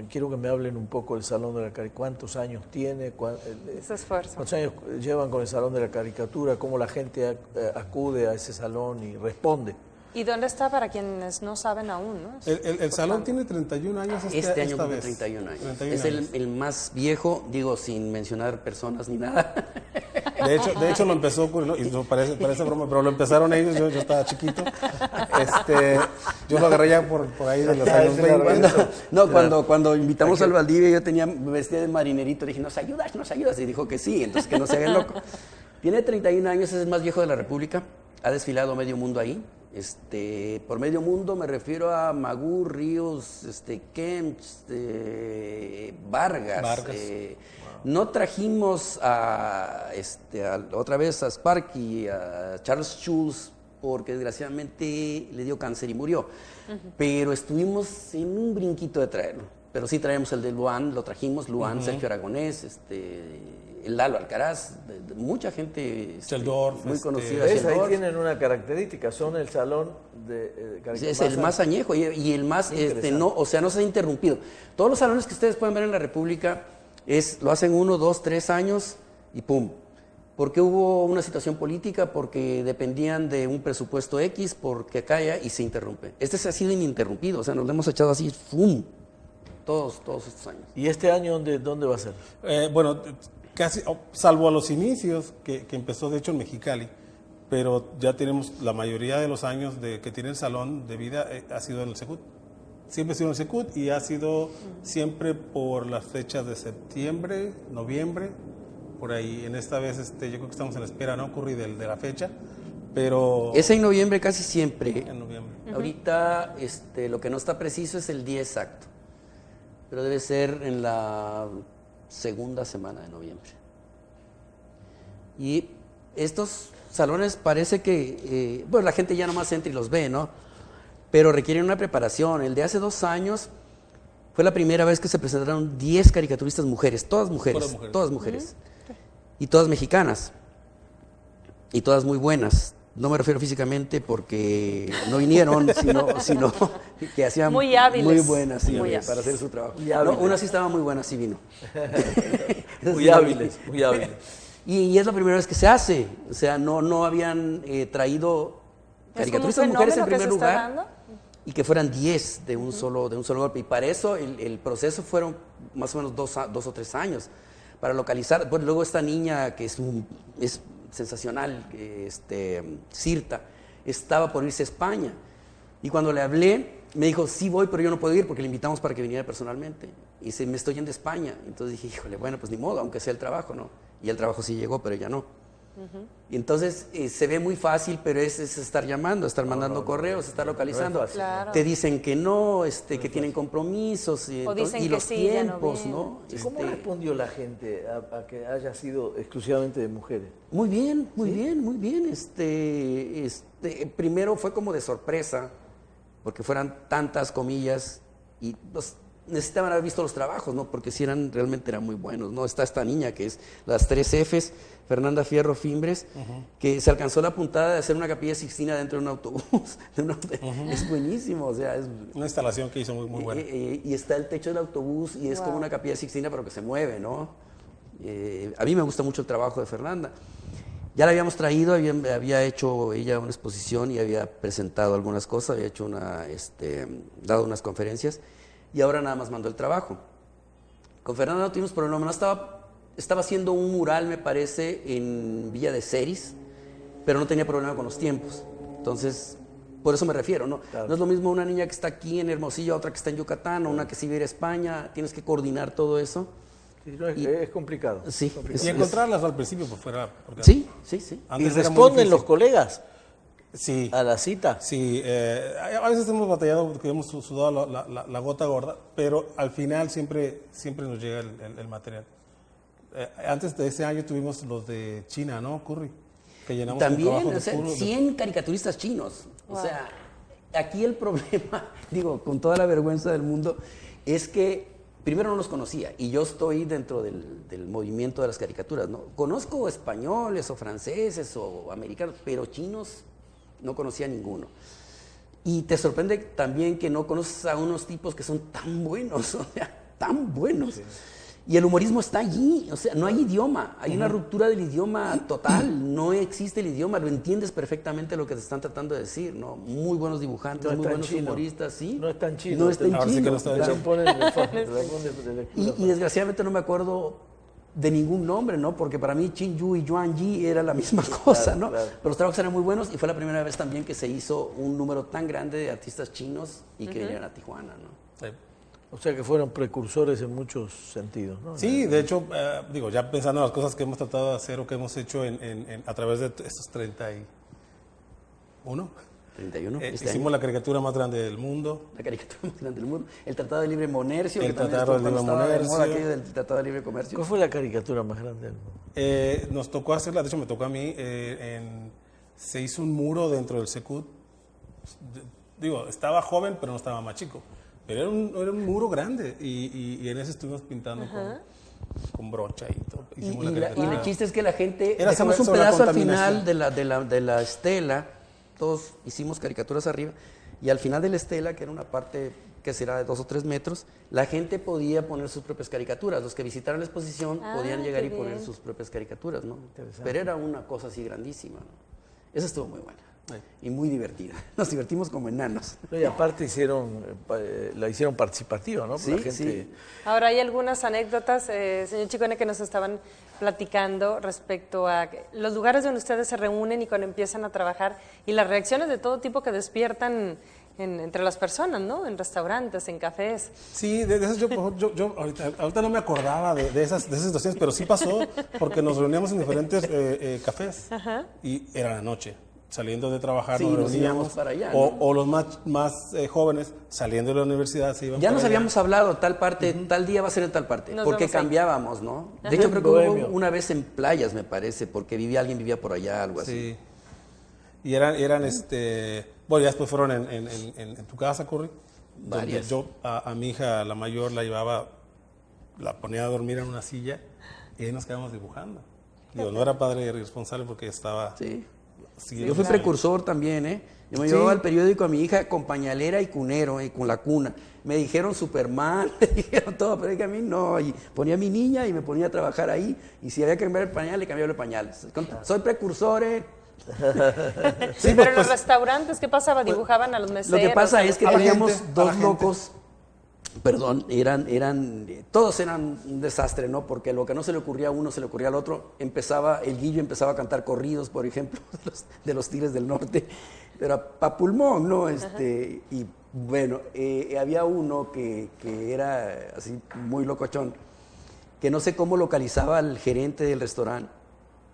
Quiero que me hablen un poco del Salón de la Caricatura. ¿Cuántos años tiene? Ese esfuerzo. ¿Cuántos años llevan con el Salón de la Caricatura? ¿Cómo la gente acude a ese salón y responde? ¿Y dónde está para quienes no saben aún, no? El salón tiene 31 años Este año esta cumple vez. 31 años. 31 Es años. el más viejo, digo, sin mencionar personas ni nada. De hecho lo empezó, y no parece broma, pero lo empezaron ellos, yo estaba chiquito. Yo lo agarré ya por ahí de los años 20. Cuando invitamos al Valdivia, me vestía de marinerito, le dije, ¿nos ayudas? Y dijo que sí, entonces que no se haga loco. Tiene 31 años, es el más viejo de la República, ha desfilado medio mundo ahí. Por medio mundo me refiero a Magú, Ríos, Kemp, Vargas. No trajimos otra vez a Sparky, a Charles Schulz, porque desgraciadamente le dio cáncer y murió. Pero estuvimos en un brinquito de traerlo. Pero sí traemos el de Luan, lo trajimos, Luan, Sergio Aragonés, el Lalo Alcaraz, mucha gente Sheldorf, muy conocida. ¿Ves? Ahí Sheldorf. tienen una característica, son el salón de caricatura. Es el más añejo y el más, no se ha interrumpido. Todos los salones que ustedes pueden ver en la República lo hacen 1, 2, 3 años y pum, porque hubo una situación política, porque dependían de un presupuesto X, porque calla y se interrumpe. Este se ha sido ininterrumpido, o sea, nos lo hemos echado así, ¡fum! Todos estos años. ¿Y este año dónde va a ser? Bueno, casi, salvo a los inicios, que empezó de hecho en Mexicali, pero ya tenemos la mayoría de los años que tiene el salón de vida ha sido en el Secut. Siempre ha sido en el Secut y ha sido siempre por las fechas de septiembre, noviembre, por ahí. En esta vez yo creo que estamos en la espera, no ocurrí de la fecha, pero... Es en noviembre casi siempre. En noviembre. Ahorita lo que no está preciso es el día exacto, pero debe ser en la segunda semana de noviembre. Y estos salones parece que, bueno, la gente ya nomás entra y los ve, ¿no? Pero requieren una preparación. El de hace 2 años fue la primera vez que se presentaron 10 caricaturistas mujeres, todas mujeres. Y todas mexicanas, y todas muy buenas. No me refiero físicamente porque no vinieron, sino que hacían muy hábiles. Muy buenas, sí, Muy para hacer su trabajo. No, una sí estaba muy buena, sí vino. Muy hábiles, muy hábiles. Y es la primera vez que se hace, o sea, no habían traído caricaturistas mujeres en primer lugar y que fueran 10 de un solo golpe. Y para eso el proceso fueron más o menos 2 o 3 años para localizar. Pues luego esta niña que es sensacional, Cirta, estaba por irse a España. Y cuando le hablé, me dijo, sí voy, pero yo no puedo ir porque le invitamos para que viniera personalmente. Y dice, me estoy yendo a España. Entonces dije, híjole, bueno, pues ni modo, aunque sea el trabajo, ¿no? Y el trabajo sí llegó, pero ella no. Y entonces se ve muy fácil, pero es estar llamando, estar mandando correos, estar localizando. Claro. Te dicen que no, que tienen compromisos y los sí, tiempos, ¿no? ¿Cómo respondió la gente a que haya sido exclusivamente de mujeres? Muy bien, muy bien, muy bien. Primero fue como de sorpresa, porque fueran tantas comillas y pues, necesitaban haber visto los trabajos, ¿no? Porque sí realmente eran muy buenos, ¿no? Está esta niña que es las 3 Fs, Fernanda Fierro Fimbres, que se alcanzó la puntada de hacer una Capilla Sixtina dentro de un autobús. Es buenísimo, o sea, es una instalación que hizo muy buena. Y está el techo del autobús y es como una Capilla Sixtina, pero que se mueve, ¿no? A mí me gusta mucho el trabajo de Fernanda. Ya la habíamos traído, había hecho ella una exposición y había presentado algunas cosas, había hecho dado unas conferencias y ahora nada más mandó el trabajo. Con Fernanda no tuvimos problema, estaba haciendo un mural, me parece, en Villa de Ceris, pero no tenía problema con los tiempos. Entonces, por eso me refiero, ¿no? Claro. No es lo mismo una niña que está aquí en Hermosillo, otra que está en Yucatán, o una que sí va a ir a España, tienes que coordinar todo eso. Sí, es complicado. Sí. Y encontrarlas al principio pues fuera... Sí. ¿Y responden los colegas? Sí. ¿A la cita? Sí. A veces hemos batallado porque hemos sudado la gota gorda, pero al final siempre nos llega el material. Antes de ese año tuvimos los de China, ¿no? Curry, que llenamos también, o sea, 100 caricaturistas chinos. Wow. O sea, aquí el problema, digo, con toda la vergüenza del mundo, es que primero no los conocía y yo estoy dentro del movimiento de las caricaturas, ¿no? Conozco españoles o franceses o americanos, pero chinos no conocía ninguno. Y te sorprende también que no conoces a unos tipos que son tan buenos, o sea, tan buenos. Sí. Y el humorismo está allí, o sea, no hay idioma, hay una ruptura del idioma total, no existe el idioma, lo entiendes perfectamente lo que te están tratando de decir, ¿no? Muy buenos dibujantes, muy buenos humoristas, ¿sí? No está en chino. No está en chino. Y desgraciadamente no me acuerdo de ningún nombre, ¿no? Porque para mí Chin Yu y Yuan Yi era la misma cosa, ¿no? Claro. Pero los trabajos eran muy buenos y fue la primera vez también que se hizo un número tan grande de artistas chinos y que vinieron a Tijuana, ¿no? Sí. O sea que fueron precursores en muchos sentidos, ¿no? Sí, de hecho, ya pensando en las cosas que hemos tratado de hacer o que hemos hecho a través de estos 31. 31. Hicimos la caricatura más grande del mundo. La caricatura más grande del mundo. El Tratado de Libre Comercio. El Tratado de Libre Comercio. Aquello del Tratado de Libre Comercio. ¿Cuál fue la caricatura más grande del mundo? Nos tocó hacerla, de hecho me tocó a mí, se hizo un muro dentro del Secut. Digo, estaba joven, pero no estaba más chico. Pero era un muro grande y en ese estuvimos pintando con brocha y todo. Y el chiste es que la gente... Era dejamos un pedazo al final de la estela, todos hicimos caricaturas arriba, y al final de la estela, que era una parte que será de 2 o 3 metros, la gente podía poner sus propias caricaturas. Los que visitaran la exposición podían llegar y poner sus propias caricaturas, ¿no? Pero era una cosa así grandísima, ¿no? Esa estuvo muy buena y muy divertida. Nos divertimos como enanos. No, y aparte la hicieron participativa, ¿no? Sí, La gente... sí. Ahora, hay algunas anécdotas, señor Ciccone, que nos estaban platicando respecto a los lugares donde ustedes se reúnen y cuando empiezan a trabajar y las reacciones de todo tipo que despiertan entre las personas, ¿no? En restaurantes, en cafés. Sí, de esas yo ahorita no me acordaba de esas situaciones, pero sí pasó porque nos reuníamos en diferentes cafés y era la noche. Saliendo de trabajar, Sí, nos nos reuníamos, íbamos para allá, o los más jóvenes saliendo de la universidad se iban Ya para nos allá. habíamos hablado, tal parte, tal día va a ser en tal parte, Nos porque vemos ahí. cambiábamos, ¿no? De hecho, creo que Bohemio. hubo una vez en Playas, me parece, porque alguien vivía por allá, algo así. Sí. Y eran bueno, ya después fueron en tu casa, Curry. Donde Varias. yo a mi hija, la mayor, la ponía a dormir en una silla y ahí nos quedamos dibujando. Digo, no era padre irresponsable porque estaba... Sí. Sí, Yo fui precursor también, ¿eh? Yo me llevaba al periódico a mi hija con pañalera y cunero, con la cuna. Me dijeron Superman, me dijeron todo, pero es que a mí no. Y ponía a mi niña y me ponía a trabajar ahí. Y si había que cambiar el pañal, le cambiaba el pañal. Soy precursor, Sí, Pero en pues, los restaurantes, ¿qué pasaba? ¿Dibujaban a los meseros? Lo que pasa a los es que a la teníamos gente, a la dos gente. locos, perdón, todos eran un desastre, ¿no? Porque lo que no se le ocurría a uno, se le ocurría al otro. El Guillo empezaba a cantar corridos, por ejemplo, de los Tigres del Norte, pero pa' pulmón, ¿no? Y bueno, había uno que era así muy locochón, que no sé cómo localizaba al gerente del restaurante,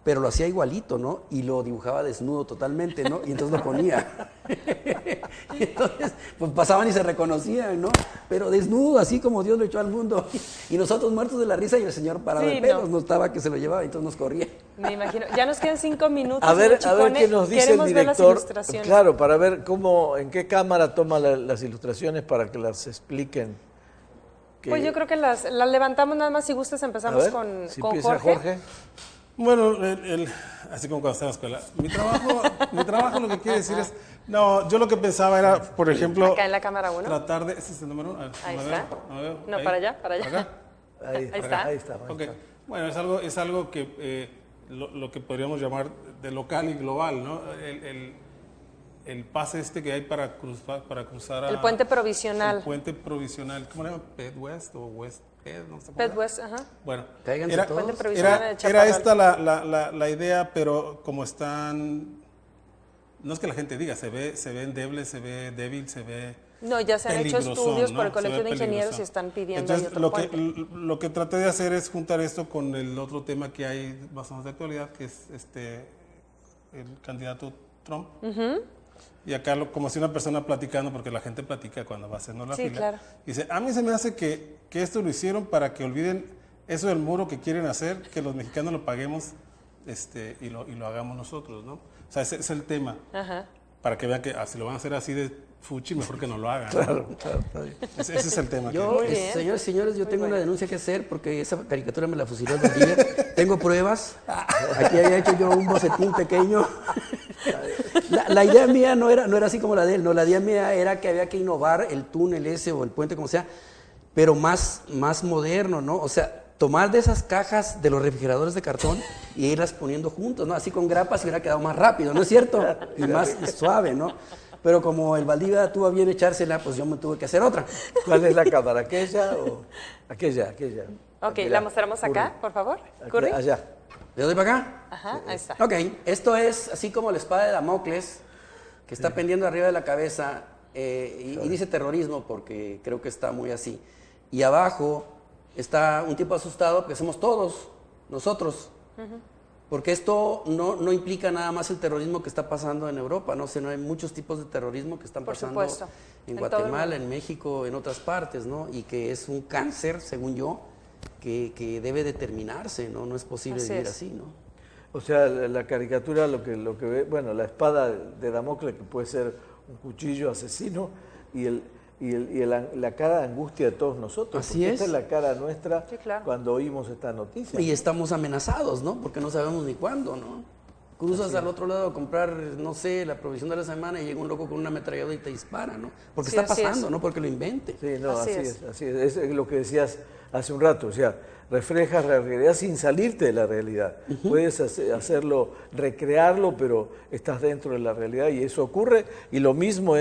pero lo hacía igualito, ¿no? Y lo dibujaba desnudo totalmente, ¿no? Y entonces lo ponía. Y entonces, pues pasaban y se reconocían, ¿no? Pero desnudo, así como Dios lo echó al mundo. Y nosotros muertos de la risa y el señor parado Sí, de pelos, no. estaba que se lo llevaba y entonces nos corría. Me imagino. Ya nos quedan 5 minutos, A ver señor Ciccone. qué nos dice el Queremos ver las director. ilustraciones. Claro, para ver en qué cámara toma las ilustraciones para que las expliquen. Pues yo creo que las levantamos nada más. Si gustas, A empezamos ver, con si empieza Jorge. Bueno, así como cuando estaba en la escuela. Mi trabajo lo que quiere decir es... No, yo lo que pensaba era, por ejemplo... Acá en la cámara 1. Tratar de... ¿Ese es el número 1? Ahí está. No, ahí. para allá, para allá. ¿Acá? Ahí está. Ahí está. Ok. Bueno, es algo que lo que podríamos llamar de local y global, ¿no? El pase que hay para cruzar El puente provisional. El puente provisional. ¿Cómo le llaman? ¿Ped West o West Ped? No sé cómo Ped se West, ajá. Bueno, Cáiganse era, todos. Puente provisional de era Chaparral. esta la idea, pero como están... No es que la gente diga, se ve endeble, se ve débil, se ve... No, ya se han hecho peligrosón, estudios ¿no? por el Se Colegio ve de Ingenieros peligrosón. y están pidiendo ahí Entonces, otro puente. lo que traté de hacer es juntar esto con el otro tema que hay más o menos de actualidad, que es el candidato Trump. Y acá, como si una persona platicando, porque la gente platica cuando va haciendo la Sí, fila. claro. Dice, a mí se me hace que esto lo hicieron para que olviden eso del muro que quieren hacer, que los mexicanos lo paguemos y lo hagamos nosotros, ¿no? O sea, ese es el tema. Ajá. Para que vean que si lo van a hacer así de fuchi, mejor que no lo hagan. ¿no? Claro, está bien. Ese es el tema. Yo, Muy bien. señores, yo tengo bueno. una denuncia que hacer porque esa caricatura me la fusiló el Valdivia. Tengo pruebas. Aquí había hecho yo un bocetín pequeño. La idea mía no era así como la de él, no, la idea mía era que había que innovar el túnel ese o el puente, como sea, pero más moderno, ¿no? O sea, tomar de esas cajas de los refrigeradores de cartón y irlas poniendo juntos, ¿no? Así con grapas se hubiera quedado más rápido, ¿no es cierto? Y más suave, ¿no? Pero como el Valdivia tuvo a bien echársela, pues yo me tuve que hacer otra. ¿Cuál es la cámara? ¿Aquella o...? Aquella. Ok, Mira, la mostramos acá, Curry. por favor. Aquí, Curry. allá. ¿Le doy para acá? Ajá, ahí está. Ok, esto es así como la espada de Damocles, que está pendiendo arriba de la cabeza, y dice terrorismo porque creo que está muy así. Y abajo está un tipo asustado, que somos todos, nosotros. Porque esto no implica nada más el terrorismo que está pasando en Europa, ¿no? Sino hay muchos tipos de terrorismo que están Por pasando supuesto, en en todo el Guatemala, mundo. en México, en otras partes, ¿no? Y que es un cáncer, según yo, que debe determinarse, ¿no? No es posible Así vivir es. así, ¿no? O sea, la caricatura lo que ve, bueno, la espada de Damocles, que puede ser un cuchillo asesino, y la cara de angustia de todos nosotros. Así porque es. Esta es la cara nuestra Sí, claro. cuando oímos esta noticia. Y estamos amenazados, ¿no? Porque no sabemos ni cuándo, ¿no? Cruzas al otro lado a comprar, no sé, la provisión de la semana y llega un loco con una ametralladora y te dispara, ¿no? Porque Sí, está así pasando, es. no porque lo invente. Sí, no, Así así es. es, así es. Es lo que decías hace un rato, o sea, reflejas la realidad sin salirte de la realidad. Puedes hacerlo, recrearlo, pero estás dentro de la realidad y eso ocurre. Y lo mismo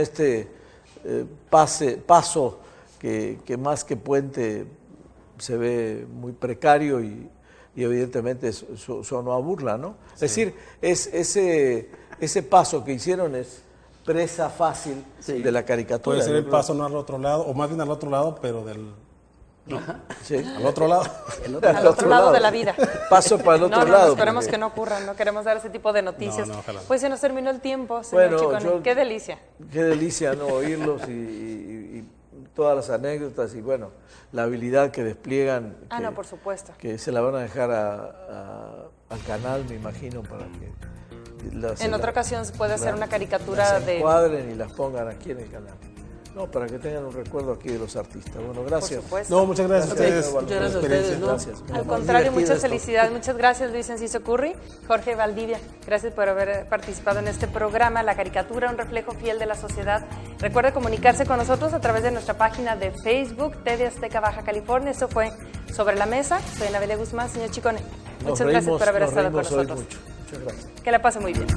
paso que más que puente se ve muy precario y evidentemente sonó a burla, ¿no? Sí. Es decir, ese paso que hicieron es presa fácil de la caricatura. Puede ser el paso no al otro lado, o más bien al otro lado, pero del... Sí. Al otro lado. Al otro lado de la vida. Paso para el otro No, lado. esperemos porque... que no ocurra, no queremos dar ese tipo de noticias. No, ojalá. Pues se nos terminó el tiempo, señor Ciccone. Qué delicia. Qué delicia, ¿no? Oírlos y todas las anécdotas y bueno, la habilidad que despliegan. No, por supuesto. Que se la van a dejar al canal, me imagino, para que... En otra ocasión se puede hacer una caricatura las de... encuadren y las pongan aquí en el canal. No, para que tengan un recuerdo aquí de los artistas. Bueno, gracias. Por supuesto. No, muchas gracias a ustedes. Muchas gracias a ustedes, ¿no? Gracias. Al contrario, muchas felicidades. Muchas gracias, Luis Enciso Curri, Jorge Valdivia. Gracias por haber participado en este programa, La Caricatura, un reflejo fiel de la sociedad. Recuerde comunicarse con nosotros a través de nuestra página de Facebook, TV Azteca Baja California. Esto fue Sobre la Mesa. Soy Anabelia Guzmán. Señor Ciccone, muchas gracias por haber estado con nosotros. Muchas gracias. Que la pase muy bien.